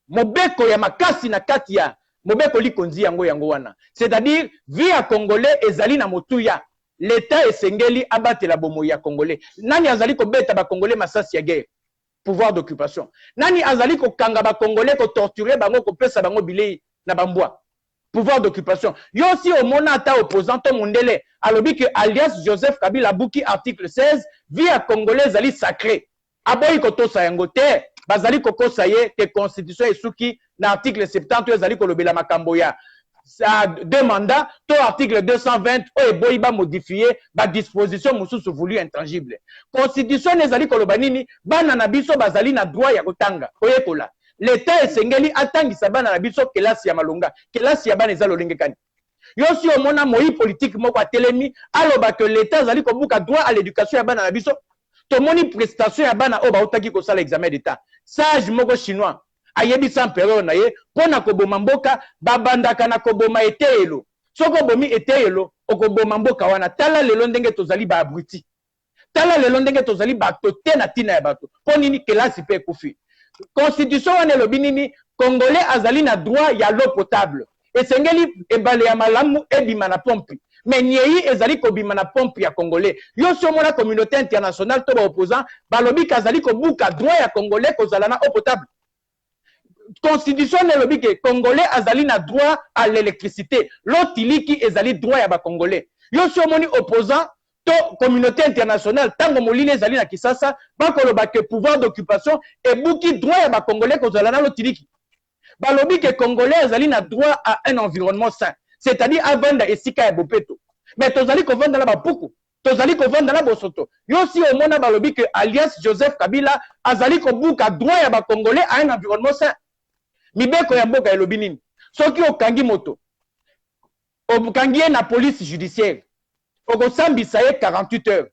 Mobeko ya makasi na kati ya mobeko likonzi yango yango wana. C'est-à-dire vie ya Congolais ezali na motuya. L'État esengeli abatela bomo ya Congolais. Nani azali ko beta ba Congolais masasi ya guerre? Pouvoir d'occupation. Nani azali ko kanga ba Congolais ko torturer bango ko pesa bango bilei na bambwa? Pouvoir d'occupation. Yo si au monata opposant to mondele alobi que alias Joseph Kabila buki article 16 vie à Congolais ali sacré. Aboyi kotosa yango te bazali kokosa ye te constitution esuki na article 70 ezali kolobela makambo ya ça deux mandats to article 220 o eboyi ba modifier ba disposition mususu voulu intangible. Constitution ezali koloba nini bana na biso bazali na droit ya kotanga oyekola. L'État esengeli atangisa bana na biso kelasi ya malonga kelasi ya bana eza lolenge kani yo si omona moi politique moko atelemi aloba que l'État azali kobuka droit à l'éducation ya bana na biso tomoni prestation ya bana o bautaki kosala examen d'état sage moko chinois ayebisa mpero na ye pona koboma mboka babandaka na koboma eteyelo soko bomi eteyelo okoboma mboka wana tala lelo ndenge tozali ba abruti tala lelo ndenge tozali bato te na tina ya bato ponini kelasi pe kufi constitution wana elobi nini Congolais azali na droit ya l'eau potable esengeli ebale ya malamu ebima na pompe mais nyei ezali kobima na pompe ya Congolais yo so mona communauté internationale to ba opposant balobi kazali kobuka droit ya Congolais kozala na eau potable constitution elobi ke Congolais azali na droit à l'électricité l'eau tiliki ezali droit ya ba Congolais yo so moni opposant to communauté internationale tango molile ezali na Kisasa bakoloba ke pouvoir d'occupation et buki droit ya ba Congolais kozala na lotiliki balobi ke Congolais ezali na droit à un environnement sain c'est-à-dire avanda esika ya bopeto mais tozali kovanda na bapuku tozali kovanda na bosoto yo si omona balobi ke alias Joseph Kabila azali kobuka droit ya ba Congolais à un environnement sain mibeko ya mboka elobi nini soki okangi moto okangi na police judiciaire okosambisa ye 48 heures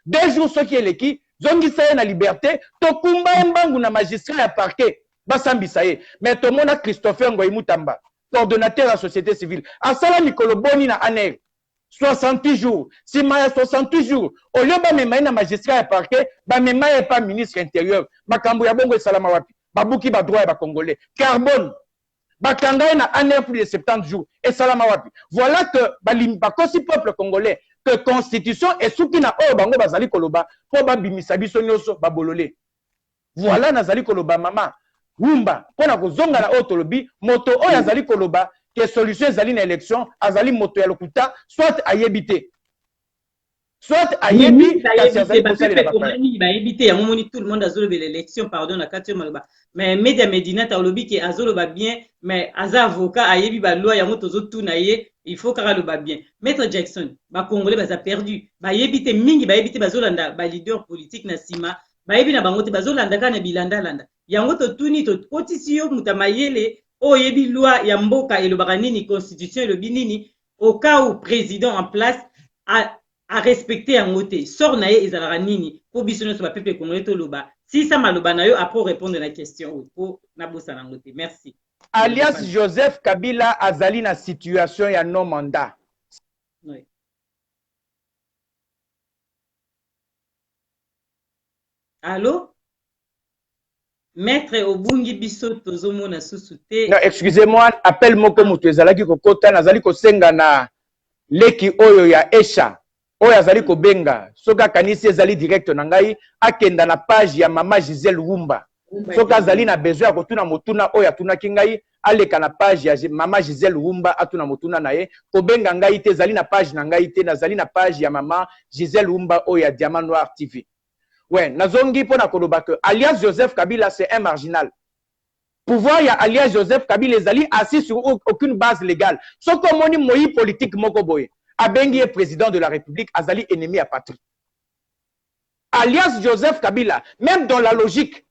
2 jours soki eleki zongisa ye na liberté tokumba ye mbangu na magistrat ya parquet basambisa ye mais tomona Christopher Ngoyi Mutamba coordonnateur ya société civile asala mikolo boni na ANER 68 jours sima ya 68 jours olio bamema ye na magistrat ya parquet bamema ye pa ministre intérieur makambo ya bongo esalama wapi babuki ba droit ya ba Congolais carbone bakanga ye na ANER plus de 70 jours esalama wapi voilà que bakosi peuple congolais que constitution esuki na oyo bango bazali koloba po babimisa biso nyonso babolole voilà nazali koloba mama Wumba pona kozonga na oyo tolobi moto oyo azali koloba que solution ezali na élection azali moto ya lokuta soit ayebite soit ayebi kasi azali kosalela bapaya bayebite yango moni tout le monde azolobela élection pardon na kati maloba mais media medina ta olobi ke azoloba bien mais aza avocat ayebi baloi yango tozotuna ye il faut kaka loba bien maître Jackson bakongolais baza perdu bayebi te mingi bayebi te bazolanda baleader politique na nsima bayebi na bango te bazolanda kaka na bilandalanda yango totuni tokotisi yo moto mayele oyo oyebi loi ya mboka elobaka nini constitution elobi nini au cas où président en place a respecté yango te sort na ye ezalaka nini po biso nyonso bapeple congolais toloba sisa maloba na yo apres répondre na question oyo po nabosana yango te merci. alias Joseph Kabila azali na situation ya non mandat. Oui. Allô? Maître obungi biso tozomona susu te. Non, excusez-moi, appel moko mutu ezalaki kokota nazali kosenga na leki oyo ya Esha. Oyo azali kobenga soka kanisi ezali direct na ngai akenda na page ya mama Gisèle Wumba. Soka azali na besoin ya kotuna motuna oyo atunaki ngai aleka na page ya mama Gisèle Wumba atuna motuna na ye kobenga ngai te ezali na page na ngai te nazali na page ya mama Gisèle Wumba oyo ya Diamant Noir TV. Ouais, nazongi pona koloba que alias Joseph Kabila c'est un marginal. Pouvoir ya alias Joseph Kabila ezali assis sur aucune base légale. Soko moni moyi politique moko boye. Abengi est président de la République, azali ennemi à patrie. Alias Joseph Kabila, même dans la logique,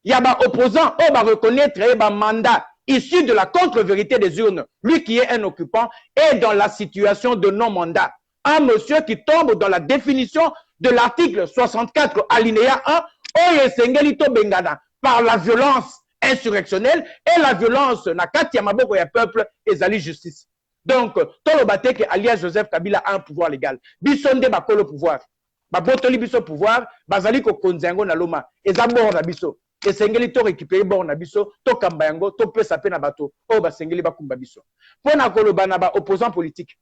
il y a un opposant, on va reconnaître un mandat issu de la contre-vérité des urnes. Lui qui est un occupant est dans la situation de non-mandat. Un monsieur qui tombe dans la définition de l'article 64 alinéa 1, Oyesengelito Bengana, par la violence insurrectionnelle et la violence na kati ya maboko ya peuple ezali justice. Donc, tolobate que alias Joseph Kabila a un pouvoir légal. Bisonde bakolo pouvoir. Babotoli biso pouvoir, bazali ko konzengo na loma. Eza bord na biso. Esengeli to récupérer bord na biso, to kamba yango, to pesa pe na bato. O basengeli bakumba biso. Pona koloba na ba opposant politique.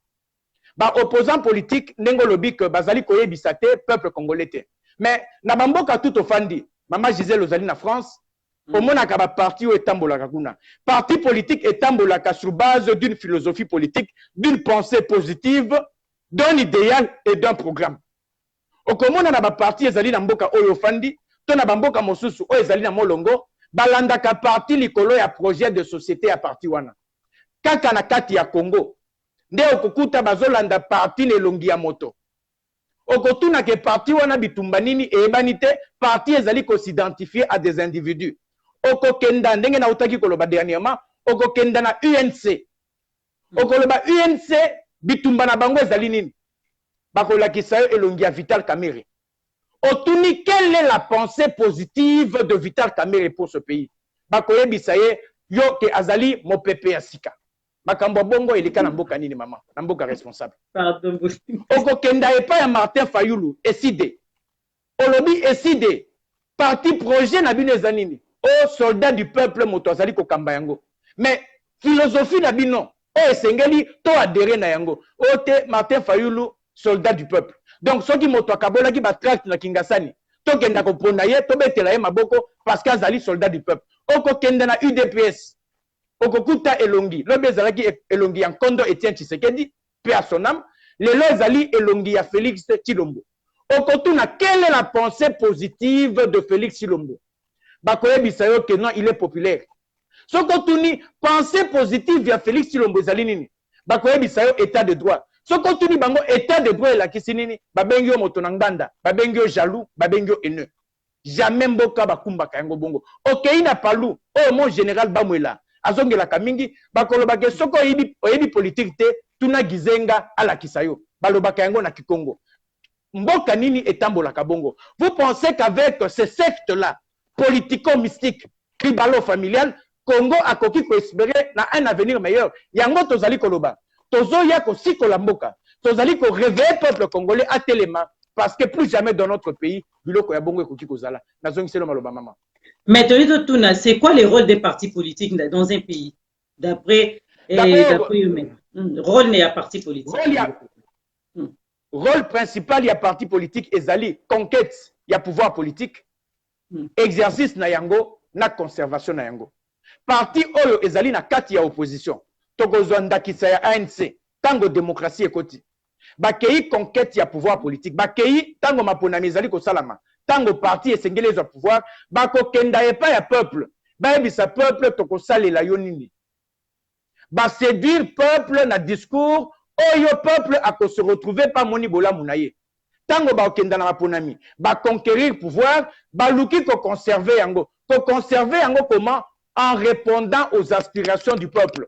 Ba opposant politique nengo lobi que bazali koyebisa te peuple congolais te. Mais na bamboka tout ofandi, mama Gisèle ozali na France. Omonaka ba parti ou etambolaka kuna. Parti politique etambolaka sur base d'une philosophie politique, d'une pensée positive, d'un idéal et d'un programme. Okomona na ba parti ezali na mboka oyo fandi, to na bamboka mosusu oyo ezali na molongo, balandaka parti likolo ya projet de société ya parti wana. Kaka na kati ya Congo, nde okokuta bazolanda parti lelongi ya moto. Okotuna ke parti wana bitumba nini eyebani te, parti ezali ko s'identifier à des individus. Okokenda ndenge na utaki koloba dernièrement okokenda na UNC okoloba UNC bitumba na bango ezali nini bakolakisa yo elongi ya Vital Kamerhe otuni quelle est la pensée positive de Vital Kamerhe pour ce pays bakoyebisa ye yo ke azali mopepe ya sika makambo bongo elika na mboka nini mama na mboka responsable okokenda epa ya Martin Fayulu eside olobi eside parti projet na bino ezali nini aux soldats du peuple moto azali kokamba yango mais philosophie na bino o esengeli to adhérer na yango o te Martin Fayulu soldat du peuple donc soki moto akabolaki ba tract na Kingasani to kenda ko ponda ye to betela ye maboko parce que azali soldat du peuple oko kenda na UDPS okokuta elongi lobe ezalaki elongi ya Nkondo Etienne Tshisekedi paix à son âme lelo ezali elongi ya Félix Tshilombo okotuna quelle est la pensée positive de Félix Tshilombo bakoyebisa yo que non il est populaire soko tuni pensée positive ya Félix Tshilombo ezali nini bakoyebisa yo état de droit soko tuni bango état de droit elakisi nini babengi yo moto na nganda babengi yo jaloux babengi yo haineux jamais mboka bakumbaka yango bongo okei na palu oyo mon général Bamwela azongelaka mingi bakolobaka soko oyebi politique te tuna Gizenga alakisa yo balobaka yango na Kikongo mboka nini etambolaka bongo vous pensez qu'avec ces sectes là politico-mystique, tribalo-familial, Congo a koki ko espérer na un avenir meilleur. Yango tozali koloba. Tozo ya ko siko la mboka. Tozali ko réveiller peuple congolais à téléma parce que plus jamais dans notre pays, biloko ya bongo koki kozala. Nazongi selo maloba mama. Mais Tonito Tuna, c'est quoi les rôles des partis politiques dans un pays d'après eux-mêmes? Rôle n'est à parti politique. Rôle principal, il y a parti politique ezali conquête, il y a pouvoir politique. Exercice na yango na conservation na yango parti oyo ezali na kati ya opposition tokozwa ndakisa ya ANC tango démocratie ekoti bakei conquête ya pouvoir politique bakei tango maponami ezali kosalama tango parti esengeli ezwa pouvoir bakokenda epai ya peuple bayebisa peuple tokosalela yo nini baséduire peuple na discours oyo peuple akose retrouver pa moni bolamu na ye tango bakokenda na maponami baconquérir pouvoir baluki koconserver yango comment en répondant aux aspirations du peuple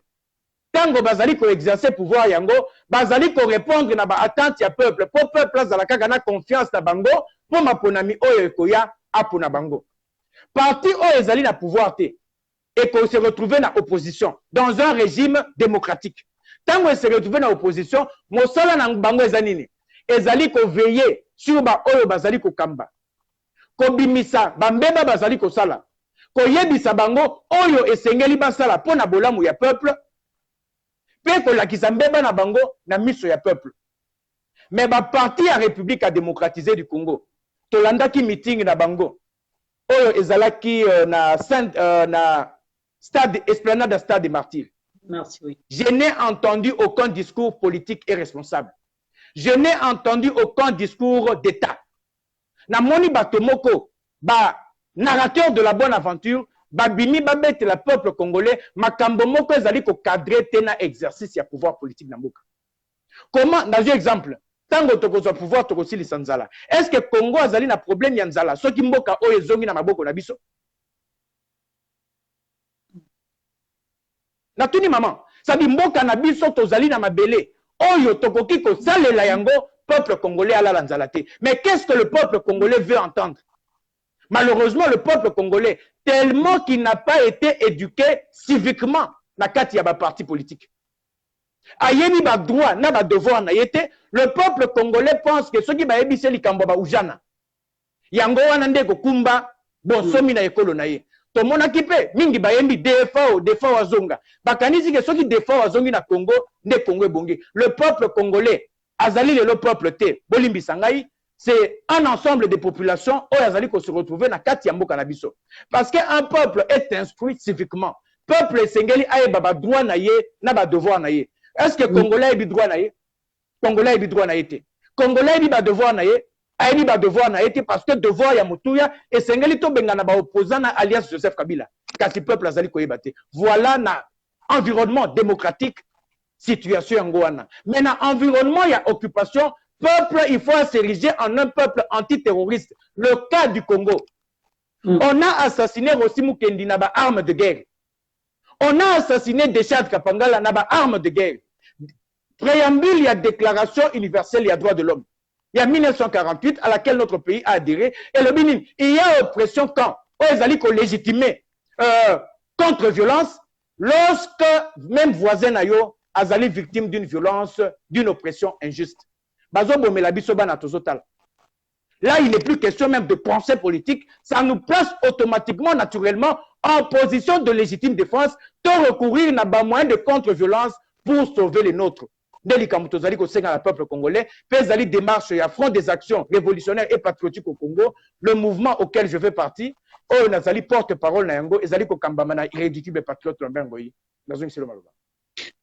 tango bazali koexercer pouvoir yango bazali korépondre na baattente ya peuple po peuple azala kaka na confiance na bango po maponami oyo ekoya apona bango parti oyo ezali na pouvoir te et se retrouver na opposition dans un régime démocratique tango se retrouver na opposition mosala na bango ezali nini ezali veiller sur ba oyo bazali kokamba kobimisa bambeba bazali kosala koyebisa bango oyo esengeli basala pona bolamu ya peuple pe kolakisa mbeba na bango na miso ya peuple mais baparti ya République démocratisée du Congo tolandaki meeting na bango oyo ezalaki na stade Esplanade Stade des Martyrs. Merci, oui. Je n'ai entendu aucun discours politique et responsable. Je n'ai entendu aucun discours d'État. Namoni batomoko ba narrateur de la bonne aventure babimi babete la peuple congolais makambo moko ezali ko cadrer tena exercice ya pouvoir politique na mboka. Comment dans un exemple tango tokozwa pouvoir tokosilisa nzala est-ce que Congo azali na problème ya nzala soki mboka oyo ezongi na maboko na biso na tuni maman sabi mboka na biso tozali na mabele oyo tokoki kosalela yango peuple congolais alala nzala te mais qu'est-ce que le peuple congolais veut entendre? Malheureusement le peuple congolais tellement qu'il n'a pas été éduqué civiquement na kati ya ba parti politique ayebi ba droit na ba devoir na yete le peuple congolais pense que soki ba yebise likambo ba ujana yango wana nde kokumba bonsomi na ekolo na ye tomonaki mpe mingi bayembi defa wazonga bakanisi ke soki defa wazongi na Congo nde Congo ebongi le peuple congolais azali le peuple te bolimbisa ngai c'est un ensemble de populations oyo azali ko se retrouver na kati ya mboka na biso parce que un peuple est instruit civiquement peuple esengeli ayeba ba droit na ye na ba devoir na ye est-ce que Congolais ayebi droit na ye Congolais ayebi droit na ye te Congolais ayebi ba devoir na ye ayebi ba devoir na ye te parce que devoir ya mutuya esengeli to bengana ba opposant na alliance Joseph Kabila kasi peuple azali koyeba te voilà na environnement démocratique situation yango wana mais na environnement ya occupation peuple il faut s'ériger en un peuple antiterroriste le cas du Congo on a assassiné Rossi Mukendi na ba arme de guerre on a assassiné Deschamps Kapangala na ba arme de guerre préambule il y a déclaration universelle des droits de l'homme il y a 1948 à laquelle notre pays a adhéré et le Bénin il y a oppression quand ils allaient légitimer contre-violence lorsque même voisin nayo azali victime d'une violence d'une oppression injuste là il n'est plus question même de pensée politique ça nous place automatiquement naturellement en position de légitime défense de recourir à des moyens de contre-violence pour sauver les nôtres. Dès que le peuple congolais fait la démarche et front des actions révolutionnaires et patriotiques au Congo, le mouvement auquel je fais partie, oh nazali porte-parole na yango ezali ko kambama na irréductible patriote lombengo yi.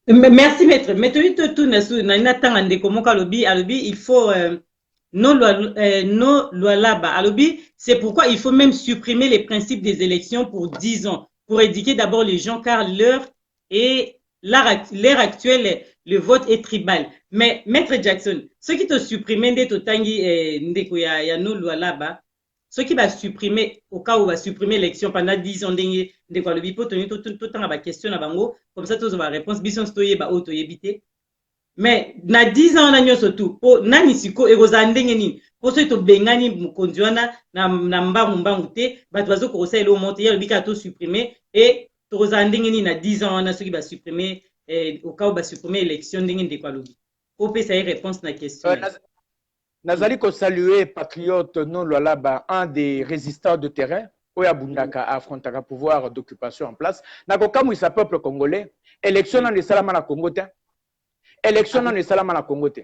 Merci maître. Maître tout nasu na natanga ndeko moka lobi alobi il faut non loi là-bas. Alobi c'est pourquoi il faut même supprimer les principes des élections pour 10 ans pour éduquer d'abord les gens car l'heure actuelle le vote est tribal. Mais maître Jackson, ceux qui te supprimer de totangi ndeko ya no loi là-bas, ceux qui va supprimer au cas où va supprimer l'élection pendant 10 ans ndeko alobi po toni tout temps ba question na bango comme ça tous va réponse bison stoye ba auto yebité. Mais na 10 ans na nyoso tout po nani siko eroza ndenge nini po so to bengani mukonzi wana na mbangu te ba bazo ko sa elo monter ya bika to supprimer et to roza ndenge nini na 10 ans na ceux qui va supprimer au cas où va supprimer élection ndenge ndeko alobi po pe ça y réponse na question. Nazali ko saluer patriote non lwalaba un des résistants de terrain oya bundaka affrontaka pouvoir d'occupation en place nako kamwisa peuple congolais élection na salama na Congo te élection na salama na Congo te.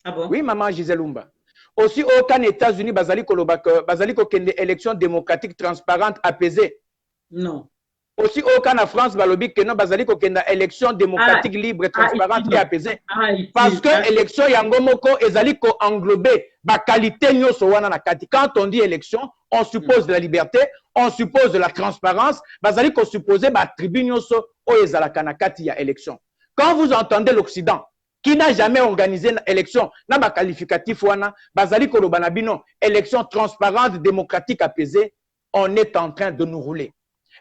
Ah bon? Oui maman Gisèle Lumba aussi aucun États-Unis bazali ko kende élection démocratique transparente apaisée. Non. aussi aucun en France balobi que non bazali ko kenda élection démocratique libre transparente et apaisée parce que élection yango moko ezali ko englober ba qualité nyoso wana na kati. Quand on dit élection on suppose de la liberté, on suppose de la transparence, bazali ko supposer ba attribut nyoso o ezalaka na kati ya élection. Quand vous entendez l'Occident qui n'a jamais organisé une élection, n'a pas qualificatif wana, bazali ko loba na bino élection transparente, démocratique, apaisée, on est en train de nous rouler.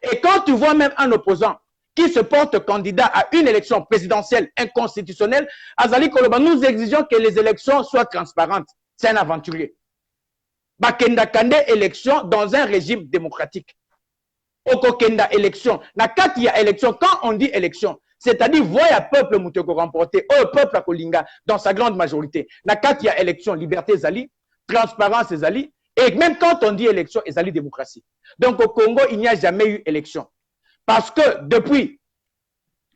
Et quand tu vois même un opposant qui se porte candidat à une élection présidentielle inconstitutionnelle, azali ko loba, nous exigeons que les élections soient transparentes. C'est un aventurier. Bakenda kande élection dans un régime démocratique. Okokenda élection. Na kati ya élection, quand on dit élection, c'est-à-dire voya peuple mouteko remporter, peuple a kolinga dans sa grande majorité. Na kati ya élection, liberté zali, transparence zali, et même quand on dit élection, zali démocratie. Donc au Congo, il n'y a jamais eu élection. Parce que depuis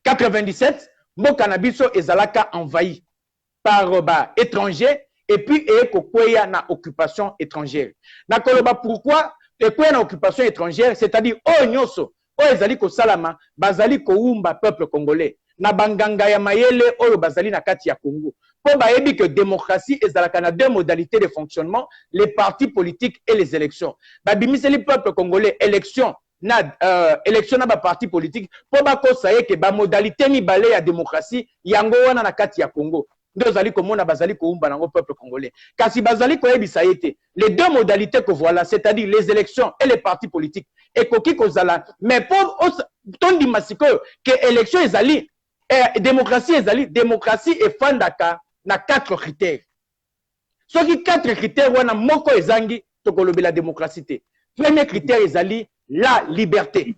97, mon cannabis ezalaka envahi par étrangers et puis ekokwea na occupation étrangère. Na koloba pourquoi ekokwea na occupation étrangère, c'est-à-dire nyoso ezali ko salama bazali ko umba peuple congolais na banganga ya mayele oyo bazali na kati ya Congo. Po bayebi que démocratie ezalaka na deux modalités de fonctionnement, les partis politiques et les élections. Babimiseli peuple congolais élection na élection na ba parti politique po bakosa ye ke ba modalité mibale ya démocratie yango wana na kati ya Congo. Nde bazali komona bazali ko umba nango peuple congolais. Kasi bazali ko yebisa yete les deux modalités que voilà, c'est-à-dire les élections et les partis politiques et koki kozala mais pour tondi masiko que élection ezali démocratie est fandaka na quatre critères. Ce qui quatre critères wana moko ezangi tokolobi la démocratie. Premier critère ezali la liberté.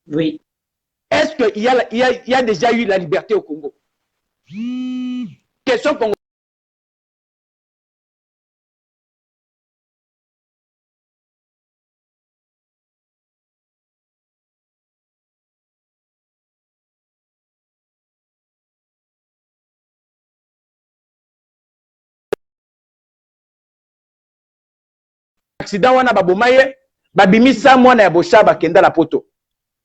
Oui. Est-ce qu'il y a déjà eu la liberté au Congo? Question congolaise. Accident wana babomaye babimisa mwana ya boshaba kenda la poto.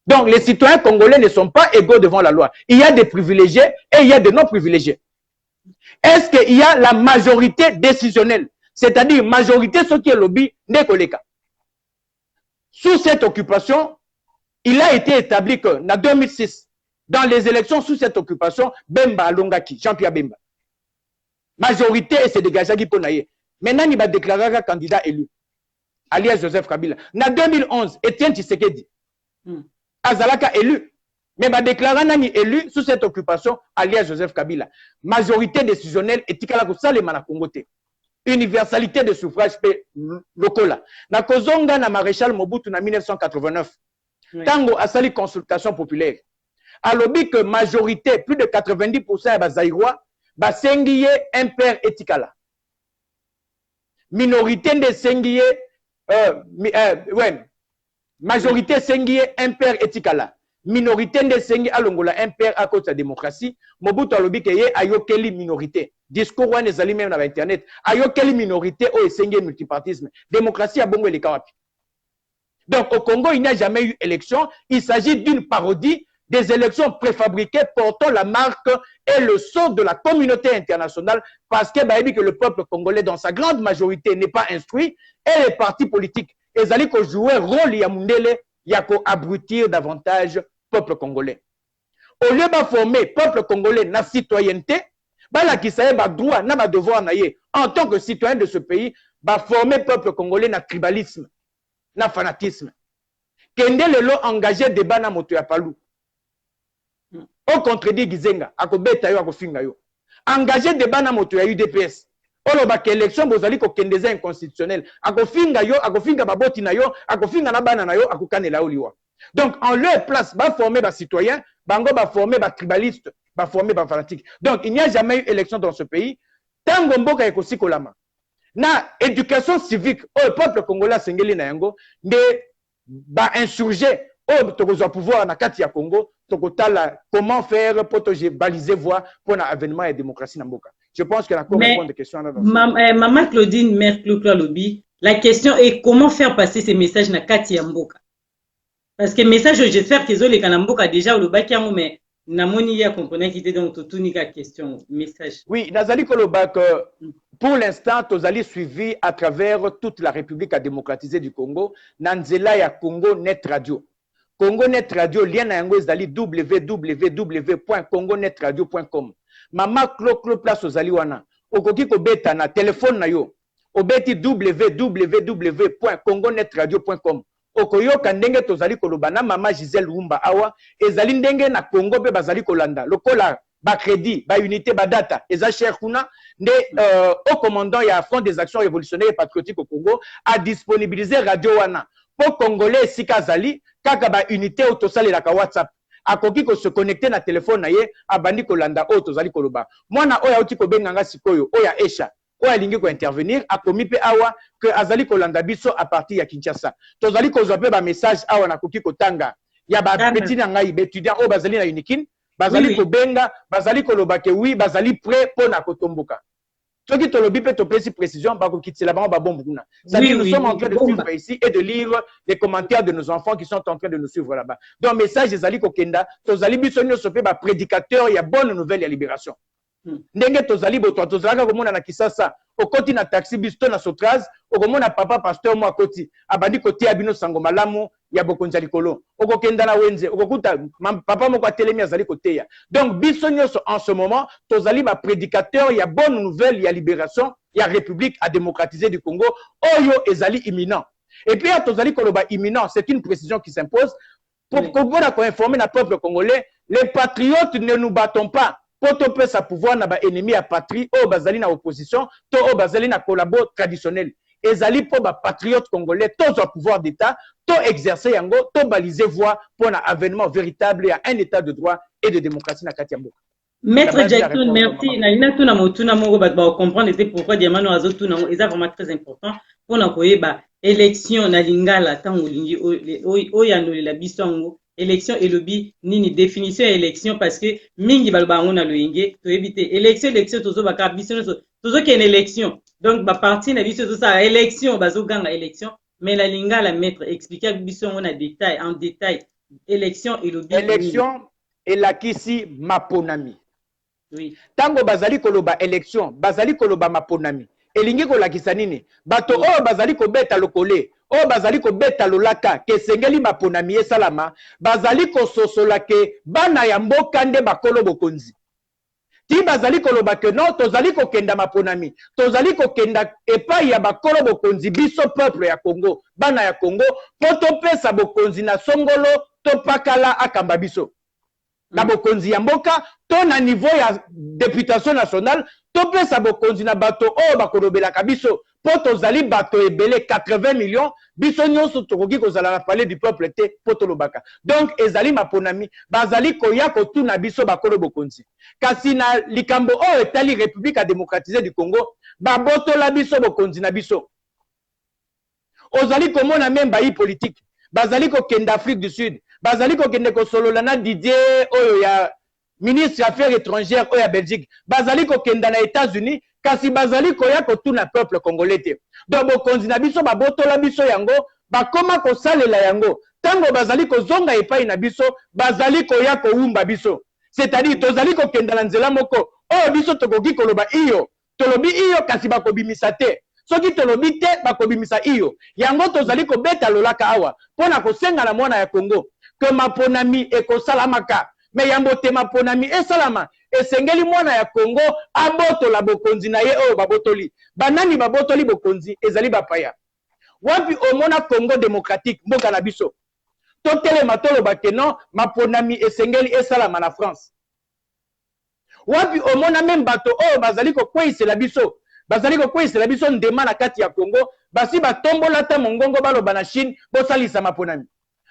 Donc les citoyens congolais ne sont pas égaux devant la loi. Il y a des privilégiés et il y a des non privilégiés. Est-ce qu'il y a la majorité décisionnelle, c'est-à-dire majorité ce qui est lobby n'est koleka? Sous cette occupation, il a été établi que en 2006, dans les élections sous cette occupation, Bemba Alongaki, Jean-Pierre Bemba, majorité et se dégagaki pour naïe. Maintenant il va déclarer candidat élu. Alias Joseph Kabila. En 2011, Étienne Tshisekedi, Azalaka élu. Mais va déclarer nani élu sous cette occupation, alias Joseph Kabila. Majorité décisionnelle et tikala kosalema na Congo te. Universalité de suffrage pe lokola. Na kozonga na maréchal Mobutu na 1989. Tango asali consultation populaire. Alobi que majorité, plus de 90% ya bazaïrois, basengiye impère etikala. Minorité de sengiye majorité sengiye impère etikala. Minorité de sengi alongola impère à cause de la démocratie. Mobutu alobi ke ye ayokeli minorité. Discours wana ezali même na internet. Ayokeli minorité o esengi multipartisme. Démocratie a bongo eleka wapi. Donc au Congo, il n'y a jamais eu élection. Il s'agit d'une parodie des élections préfabriquées portant la marque et le sceau de la communauté internationale parce que le peuple congolais dans sa grande majorité n'est pas instruit et les partis politiques ils allaient jouer rôle ya mundele ya ko abrutir davantage peuple congolais. Au lieu de former peuple congolais na citoyenneté, la qui saye ba droit na ba devoir na ye en tant que citoyen de ce pays, ba former peuple congolais na tribalisme, na fanatisme. Kende lelo engagé débat na moto ya palou. On contredit Gizenga, akobeta yo akofinga yo. Engagé débat na moto ya UDPS. Oloba ke élection bozali ko kendeza inconstitutionnel. Akofinga yo, akofinga baboti na yo, akofinga na bana na yo, akokanela oliwa. Donc en leur place, ba former ba citoyens, bango ba former ba tribaliste, ba former ba fanatique. Donc il n'y a jamais eu élection dans ce pays. Tango mboka ekosi kolama. Na éducation civique, au peuple congolais sengeli na yango, de ba insurgé au tokozwa pouvoir na kati ya Congo, tokotala comment faire pour baliser voie pour l'avènement et la démocratie na mboka. Je pense que la Cour répond à des questions. Maman Claudine, mère Claude Lobby, la question est comment faire passer ces messages na kati ya mboka. Parce que message, j'espère qu'ils ont les Kanamboka déjà, ou le Bakiamo, mais Namoni ya comprenait qui était donc tout nika question, message. Oui, Nazali Koloba, que pour l'instant, Tozali suivi à travers toute la République démocratisée du Congo, Nanzela ya Congo Net Radio. Congo Net Radio, lien na yango ezali www.congonetradio.com. Mama Klo place ozali wana. Okoki kobeta na téléphone na yo. Obeti www.congonetradio.com. Okoyoka ndenge tozali koloba na mama Gisèle Wumba awa ezali ndenge na Congo pe bazali kolanda lokola ba crédit ba unité ba data eza cher kuna nde au commandant ya Front des actions révolutionnaires et patriotiques au Congo a disponibilisé radio wana pour congolais sika zali kaka ba unité otosalelaka WhatsApp akoki ko se connecter na téléphone na ye abandi kolanda o tozali koloba mwana oya uti ko benganga sikoyo oya Esha oyo alingi ko intervenir akomi pe awa que azali kolanda biso à partir ya Kinshasa tozali kozwa pe ba message awa na koki kotanga ya ba petit na ngai étudiant o bazali na Unikin bazali ko benga bazali koloba ke oui bazali prêt pour na kotomboka soki tolobi pe topesi précision ba ko kitela bango ba bombu kuna ça dit nous sommes en train de suivre ici et de lire les commentaires de nos enfants qui sont en train de nous suivre là-bas donc message ezali kokenda tozali biso nyonso pe ba prédicateur ya bonne nouvelle ya libération ndenge tozali boto tozalaka komona na Kisasa okoti na taxi bisto na Sotraz okomona papa pasteur mo akoti abandi kotia bino sango malamu ya bokonza likolo okokenda na Wenze okokuta papa moko atelemi azali koteya donc biso nyonso en ce moment tozali ba prédicateur ya bonne nouvelle ya libération ya République démocratisée du Congo oyo ezali imminent et puis tozali koloba imminent c'est une précision qui s'impose pour informer na peuple congolais les patriotes ne nous battons pas pour topé sa pouvoir na ba ennemi à patrie au bazali na opposition to au bazali na collabo traditionnel ezali pour ba patriote congolais tous au pouvoir d'état to exercer yango to baliser voie pour un avènement véritable à un état de droit et de démocratie na Katiambo. Maître Jackson, merci. Na tout na motuna moko ba comprendre c'est pourquoi diamano azo tout na est vraiment très important pour na koyeba élection na lingala tango lingi o yanoli la bisongo élection et lobby nini définition élection parce que mingi balbango na loyenge to éviter élection tozo baka biso tozo ken élection donc ba parti na biso to ça élection bazo ganga élection mais la lingala maître expliquer biso en détail élection et lobby élection et la kisi maponami oui tango bazali koloba élection bazali koloba maponami elingi kolakisa nini bato oyo bazali kobeta lokole oyo bazali kobeta lolaka ke sengeli maponami esalama bazali kososola ke bana ya mboka nde bakolo bokonzi ti bazali koloba ke non tozali kokenda maponami tozali kokenda epai ya bakolo bokonzi biso peuple ya Congo bana ya Congo po topesa bokonzi na songolo topakala akamba biso na bokonzi ya mboka to na niveau ya députation nationale topesa bokonzi na bato oyo bakolobelaka biso po tozali bato ebele 80 millions biso nyonso tokoki kozala na palais du peuple te po tolobaka donc ezali maponami bazali koya kotuna biso bakolo bokonzi kasi na likambo oyo etali République démocratisée du Congo babotola biso bokonzi na biso ozali komona même bayi politique bazali kokenda Afrique du Sud bazali kokende kosolola na Didier oyo ya ministre affaires étrangères oyo ya Belgique bazali kokenda na États-Unis kasi bazali koya kotuna peuple congolais te donc bokonzi na biso babotola biso yango bakoma kosalela yango tango bazali kozonga epai na biso bazali koya koumba biso c'est-à-dire tozali kokenda na nzela moko oyo biso tokoki koloba iyo tolobi iyo kasi bakobimisa te soki tolobi te bakobimisa iyo yango tozali kobeta lolaka awa mpona kosenga na mwana ya Congo que maponami ekosalamaka me yambo te maponami esalama esengeli mwana ya Congo abotola bokonzi na ye oyo babotoli banani babotoli bokonzi ezali bapaya wapi omona Congo démocratique mboka na biso totelema toloba ke non maponami esengeli esalama na France wapi omona même bato oyo bazali kokweyisela biso ndema na kati ya Congo basi batombola ta mongongo baloba na Chine bosalisa maponami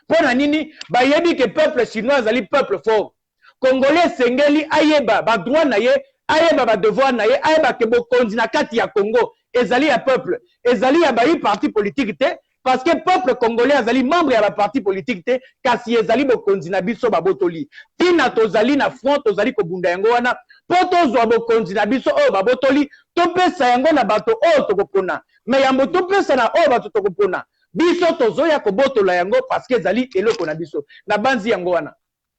pona nini bayebi ke peuple chinois azali peuple fort congolais sengeli ayeba ba droit na ye ayeba ba devoir na ye ayeba ke bokonzi na kati ya Congo ezali ya peuple ezali ya bayi parti politique te parce que peuple congolais azali membre ya ba parti politique te kasi ezali bokonzi na biso babotoli tina tozali na front tozali kobunda yango wana po tozwa bokonzi na biso oyo babotoli topesa yango na bato oyo tokopona me yambo topesa na oyo bato tokopona biso tozoya kobotola yango parce que ezali eloko na biso na banzi yango wana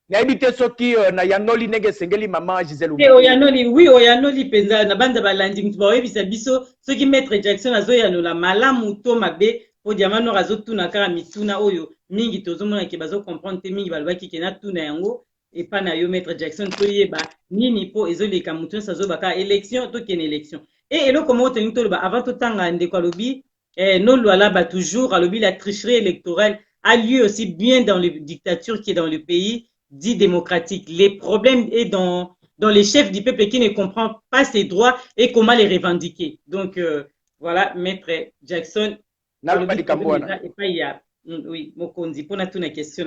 nayebi te soki na yanoli ndenge esengeli mama Gisèle Oumba. Oyanoli, oui, oyanoli penza na banda balandi mutu baoyebisa biso soki maître Jackson azoyanola malamu to mabe po diamano azotuna kaka mituna oyo mingi tozomona ke bazo comprendre te mingi balobaki ke na tuna yango epa na yo maître Jackson toyeba nini po ezoleka mutu nyonso azobaka élection tokende élection et eloko moko tolingi toloba avant totanga ndeko alobi Nolwala ba toujours alobi la tricherie électorale a lieu aussi bien dans les dictatures qui est dans le pays dit démocratique. Les problèmes est dans les chefs du peuple qui ne comprend pas ses droits et comment les revendiquer. Donc, voilà, maître Jackson. Oui, Mokondi, pour une question.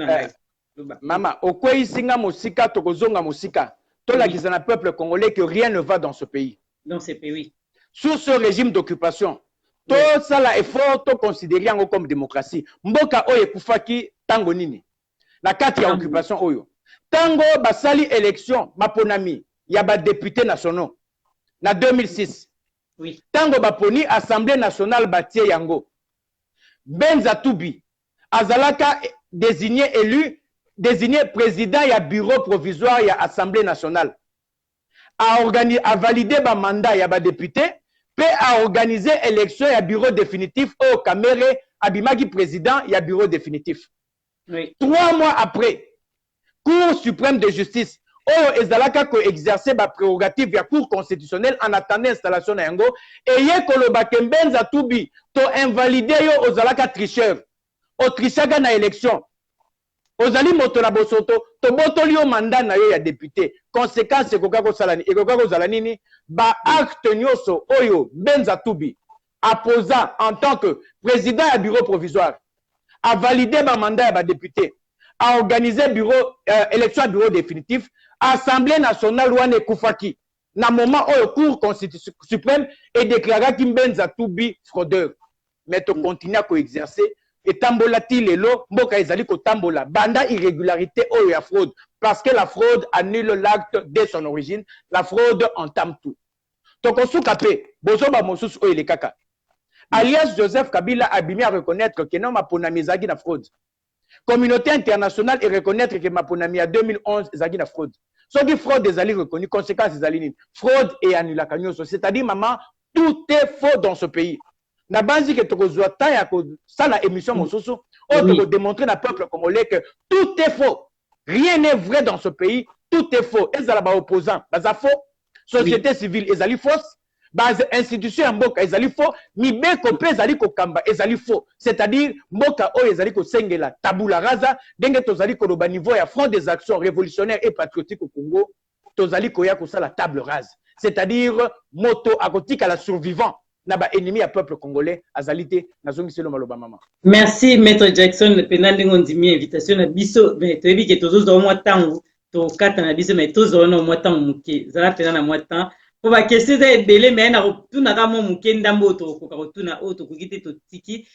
Maman, au quoi isinga mosika, tokozonga mosika, tolakisa na peuple congolais que rien ne va dans ce pays. Dans ce pays, oui. Sous ce régime d'occupation, tout ça là effort, to considéré comme démocratie. Mboka oye kufaki tango nini. Na kati ya occupation oyo. Tango basali élection maponami ya ba député nationaux na 2006. Oui. Tango baponi assemblée nationale batie yango. Benza Toubi azalaka désigné président ya bureau provisoire ya assemblée nationale. A validé ba mandat ya ba député pe a organisé élection ya bureau définitif au Kamere abimaki président ya bureau définitif. Oui. 3 mois après, Cour suprême de justice, oh, ezalaka ko exercer ba prérogative ya Cour constitutionnelle en attendant installation na yango, et ye koloba Benza Toubi, to invalidé yo ozalaka tricheur, o trichaka na élection. Ozali moto na bosoto, to botoli yo mandat na yo ya député. Conséquence ekokako salani, ekokako zalanini, ba acte nyoso oyo Benza Toubi apposa en tant que président ya bureau provisoire. A validé ma mandat à député, a organisé bureau, élection à bureau définitif, Assemblée nationale Wane Koufaki, na moment où le Cour constitutionnelle suprême est déclaré Kimbenza Toubi fraudeur. Mais tu continues à exercer et tambola tilelo, mboka ezali ko tambola, banda irrégularité ou ya fraude, parce que la fraude annule l'acte dès son origine, la fraude entame tout. Donc on sous-capé, bozo ba mosus o ele kaka. Alias Joseph Kabila a bien à reconnaître que non maponami zagi na fraude. Communauté internationale et reconnaître que maponami à 2011 zagi na fraude. Ce qui fraude des alliés reconnus, conséquences des alliés, fraude et annulation. C'est-à-dire, maman, tout est faux dans ce pays. Na base que tu as ça la émission mososo, on te démontrer na peuple congolais que tout est faux. Rien n'est vrai dans ce pays, tout est faux. Et ça opposant, ça faux. Société civile, ils fausse. Base institution ya mboka ezali faux, mibeko pe ezali kokamba ezali faux. C'est-à-dire mboka oyo ezali kosengela tabula rasa ndenge tozali koloba niveau ya front des actions révolutionnaires et patriotiques au Congo, tozali koya kosala table rase. C'est-à-dire moto akotika la survivant na ba ennemi ya peuple congolais azalité nazongi selo maloba mama. Merci maître Jackson pendant ndenge ondimi invitation na biso mais toyebi ke tozozo mwa tango to kata na biso mais tozo na mwa tango muke zala pena na mwa temps. Pour ma question c'est belé mais na tuna kama mukenda mboto ko tuna auto ko kite to tiki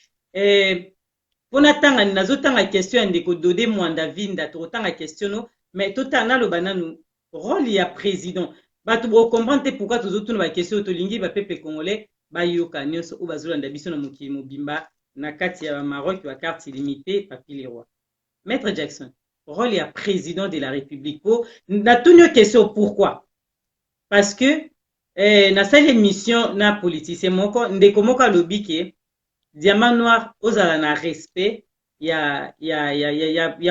pona tanga nazotanga question ndeko Dodé Mwanda Vinda to tanga question no mais to tanga lo bananu rôle ya président batu bo comprendre pourquoi tozotuna ba question to lingi ba peuple congolais ba yoka nyonso o bazolanda biso na mokili mobimba na kati ya Maroc wa carte illimitée papi les rois. Maître Jackson rôle ya président de la République po na tunu question pourquoi parce que na cette émission na politicien moko ndeko moko alobi ke diamant noir ozala na respect ya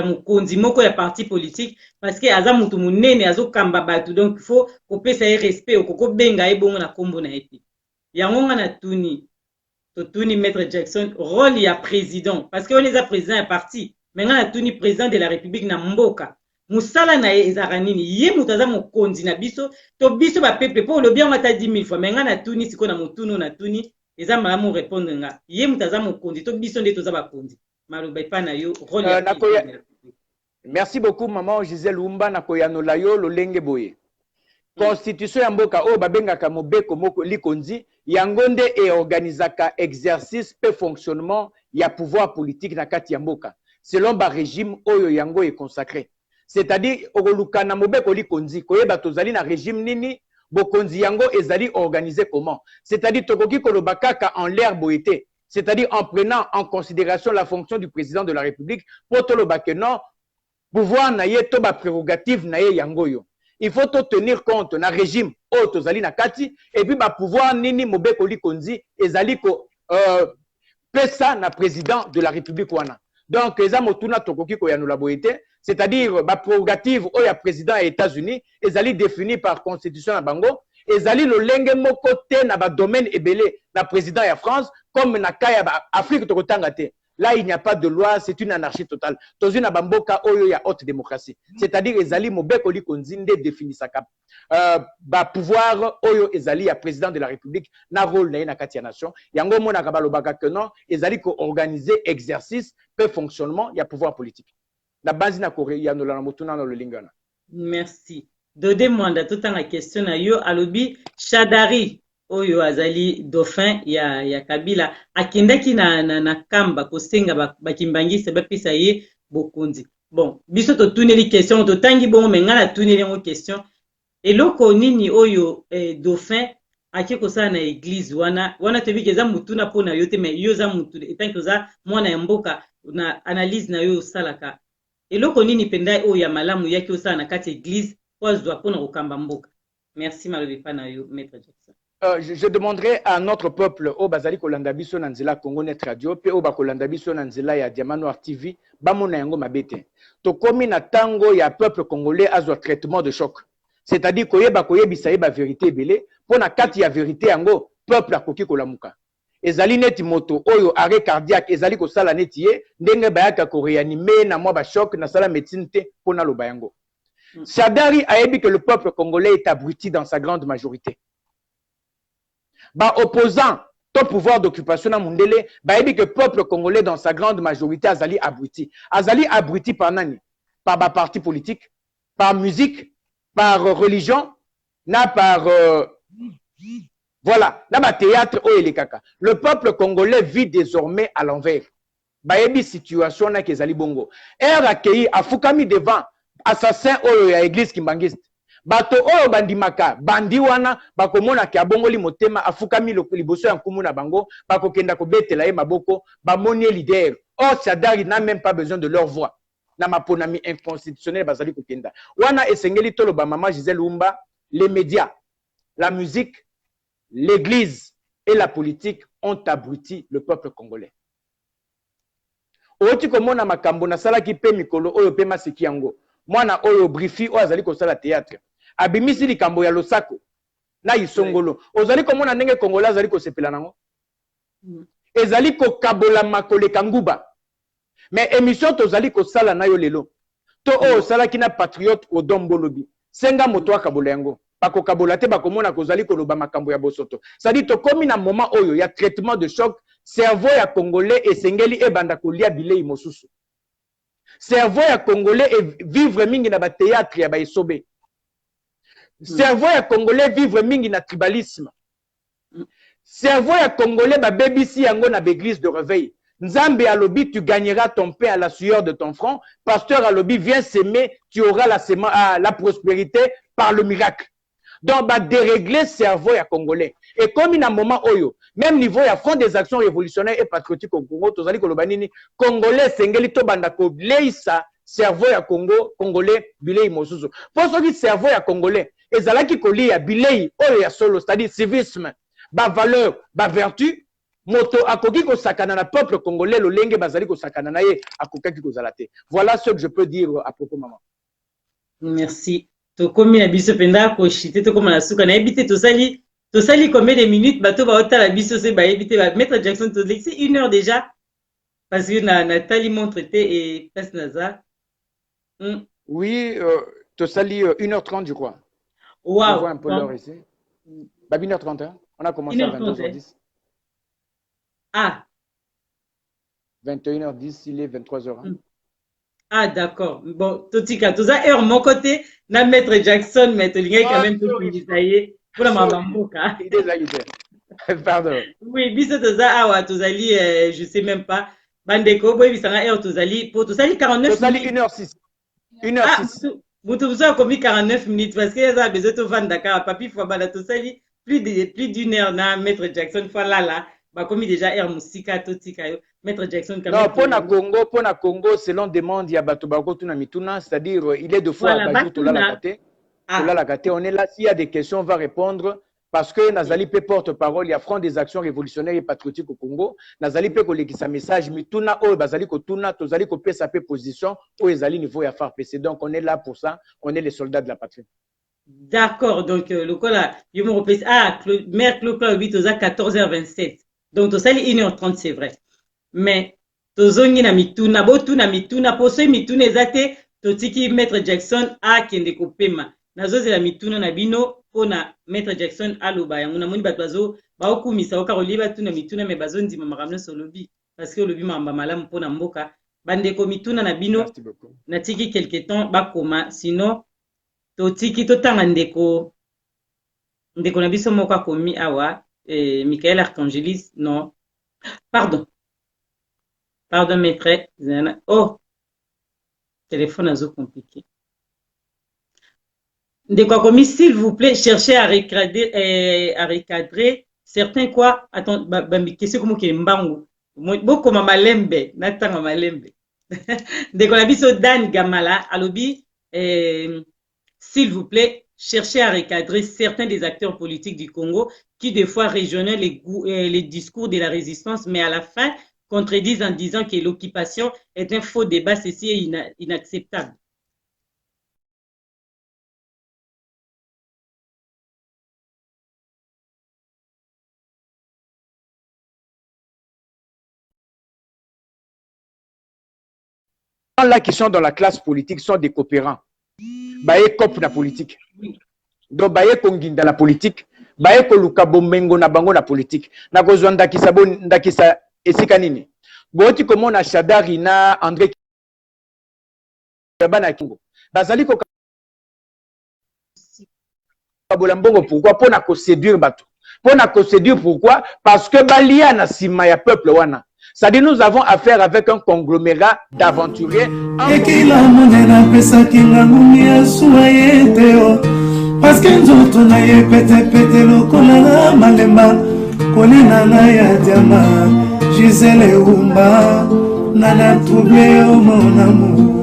mukonzi moko ya parti politique parce que aza mutu munene azokamba batu donc il faut kopesa ye respect okoko benga ye bongo na kombo na eti yango nga na tuni to tuni maître Jackson rôle ya président parce que on est président ya parti mais nga na tuni président de la République na mboka musala na ezaka nini ye mutaza mokonzi na biso to biso ba peuple po lobi on ata 10 000 fois mais nga na tuni siko na mutunu na tuni eza malamu répondre nga ye mutaza mokonzi to biso nde toza bakonzi maloba pa na yo rôle ya merci beaucoup maman Gisèle Oumba na koyanola yo lolenge boye constitution ya mboka o babengaka mobeko moko likonzi yango nde e organisaka exercice pe fonctionnement ya pouvoir politique na kati ya mboka selon ba régime oyo yango est consacré. C'est-à-dire okoluka na mobeko likonzi koyeba tozali na régime nini bokonzi yango ezali organisé comment. C'est-à-dire tokoki koloba kaka en l'air boyete. c'est-à-dire en prenant en considération la fonction du président de la République, pour tout le non, pouvoir naie to ba prérogative naie yangoyo. Il faut tenir compte na régime tozali na kati et puis ba pouvoir nini mobeko likonzi ezali ko pesa na président de la République wana. Donc eza motuna tokoki ko yanula boyete, c'est-à-dire ba prérogative o ya président des États-Unis ezali défini par constitution na bango, ezali lolenge moko te na ba domaine ebele na président ya France comme na kaya ba Afrique tokotanga te. Là, il n'y a pas de loi, c'est une anarchie totale. Dans une bamboka, il y a haute démocratie. C'est-à-dire, Ezali Mobeko li konzinde définit sa cap. Pouvoir, Oyo Ezali, a président de la République, na rôle na katia nation. Yango mona kabalo baka que non, Ezali ko organiser exercice, peu fonctionnement, il y a pouvoir politique. La base na Corée, il y a no la motuna no le lingana. Merci. Dode mwanda tout en la question na yo alobi Shadari. Oyo azali dauphin ya Kabila akendaki na kamba kosenga bakimbangisa bapesa ye bokonzi. Bon, biso to tuneli question to tangi bon menga na tuneli ngo question. Eloko nini oyo dauphin akiko sa na église wana te bikeza mutuna pona yote me yo za mutu etanki za mwana ya mboka na analyse na yo salaka. Eloko nini penda oyo ya malamu yaki osa na kati église kwazwa pona kokamba mboka. Merci malobi pa na yo maître Jackson. Je demanderai à notre peuple au Bazali Kolanda Biso Nanzela Congo Net Radio pe au Bakolanda Biso Nanzela ya Diamant Noir TV bamona yango mabete to komi na tango ya peuple congolais azwa traitement de choc, c'est-à-dire koyeba koyebisa ba vérité belé pona kati ya vérité yango peuple akoki kolamuka ezali neti moto oyo arrêt cardiaque ezali ko sala neti ye ndenge bayaka ko réanimer na mwa ba choc na sala médecine te pona lo bayango. Shadari a dit que le peuple congolais est abruti dans sa grande majorité. Ba opposant au pouvoir d'occupation na mundele ba dit que le peuple congolais dans sa grande majorité azali abruti par nani, par ba parti politique, par musique, par religion, na par voilà, na ba théâtre o elekaka. Le peuple congolais vit désormais à l'envers. Ba yebi situation na kezali bongo. Er accueilli afukami devant assassin oyo ya église kimbangiste. Bato oyo bandimaka bandi wana bakomona ki abongoli motema afukami liboso ya nkumu na bango bakokenda kobetela ye maboko bamoni leader. Or Shadari n'a même pas besoin de leur voix. Na maponami inconstitutionnel bazali kokenda. Wana esengeli tolo ba mama Gisèle Oumba, les médias, la musique, l'église et la politique ont abruti le peuple congolais. Oti komona makambo na sala ki pe mikolo oyo pe masiki yango. Mwana oyo brifi o azali ko sala théâtre. Abimisi likambo ya losako na isongolo ozali komona ndenge kongola azali ko sepela nango ezali ko kabola makoleka nguba mais émission tozali ko sala na yo lelo to o sala kina patriote o dombolobi senga moto akabola yango bako kabola te bakomona kozali ko loba makambo ya bosoto ça dit to komi na moment oyo ya traitement de choc cerveau ya congolais esengeli ebanda kolia bilei mosusu cerveau ya congolais et vivre mingi na ba théâtre ya ba esobe. Cerveau ya congolais vivre mingi na tribalisme. Cerveau ya congolais ba BBC yango na l'église de réveil. Nzambe alobi tu gagneras ton pain à la sueur de ton front. Pasteur alobi viens s'aimer, tu auras la prospérité par le miracle. Donc ba dérégler cerveau ya congolais. Et comme in a moment oyo, même niveau ya front des actions révolutionnaires et patriotiques au Congo, tozali koloba nini congolais sengeli to banda ko leisa cerveau ya Congo congolais bilei mosusu. Pour ce qui cerveau ya congolais ezalaki kolia bilei oyo ya solo, c'est-à-dire civisme, ba valeur, ba vertu, moto akoki ko sakana na peuple congolais lo lenge bazali ko sakana na ye akokaki ko zalate. Voilà ce que je peux dire à propos maman. Merci. Tokomi na biso penda ko chité to koma na suka na ebité to sali combien de minutes bato ba ota la biso se ba ebité ba Maître Jackson to c'est 1 heure déjà parce que Nathalie montre et passe naza. Oui, to sali 1h30 je crois. Wow. On voit un peu l'heure ici. Bah 1h30 hein. On a commencé à 22h10. Ah. 21h10, il est 23h. Hein. Ah d'accord. Bon, totika toza heure mon côté na Maître Jackson mais tolinga quand même tout bisaye pour la mamamboka. Pardon. Oui, biso toza awa tozali je sais même pas bandeko boy bisanga heure tozali pour tozali 49 minutes. Tozali 1h06. 1h06. Mutu buso a commis 49 minutes parce que ça a besoin de vendre Dakar papi fois bala tozali plus d'1 heure na Maître Jackson fois là bakomi déjà air musika totika yo Maître Jackson non pour na Congo selon demande ya bato bakotuna mituna, c'est-à-dire il est de fois voilà, bajour tolalaka te on est là, s'il y a des questions on va répondre parce que Nazali pe porte-parole, il y a Front des actions révolutionnaires et patriotiques au Congo, Nazali pe kolekisa message mituna oyo bazali kotuna tozali kopesa pe position oyo ezali niveau ya FARPC, donc on est là pour ça, on est les soldats de la patrie. D'accord, donc le col là, je me repèse. Ah, maire Claude 8 aux 14h27. Donc, tu sais, 1h30, c'est vrai. Mais, tu zongi na mituna, botu na mituna, poso mituna ezate, to tiki Maître Jackson a kende kopema. Nazo la mituna na bino, pona Maître Jackson a loba. Yanguna moni batwazo, ba okumisa okaroli batu na mituna, me bazo ndima maramne so lobi. Parce que lobi mamba malamu pona mboka. Bandeko mituna na bino, na tiki quelque temps, bakoma, sinon, totiki totanga ndeko na biso moko akomi awa Michael Archangelis non pardon maître oh téléphone azo compliqué ndeko akomi s'il vous plaît cherchez à recadrer certains quoi attends bambikesi komo ke mbangu bokoma malembe natanga malembe ndeko na biso Dan Gamala alobi s'il vous plaît, cherchez à recadrer certains des acteurs politiques du Congo qui des fois régionnaient les discours de la résistance, mais à la fin contredisent en disant que l'occupation est un faux débat, ceci est inacceptable. Là qui sont dans la classe politique sont des coopérants. Baye cop na politique. Donc baye konginda la politique, baye koluka bomengo na bango na politique. Na kozwa ndakisa esika nini. Boti komo na Shadari na André Kabana Kingo. Bazali ko kabola mbongo pourquoi pona ko séduire bato. Pona ko séduire pourquoi? Parce que balia na sima ya peuple wana. C'est-à-dire nous avons affaire avec un conglomérat d'aventuriers. Ekila monena pesa kinga ngumia suayeteo. Parce que nzoto na ye pete pete lokola malemba. Kolina na ya diama. Gisele Umba. Nana troublé au mon amour.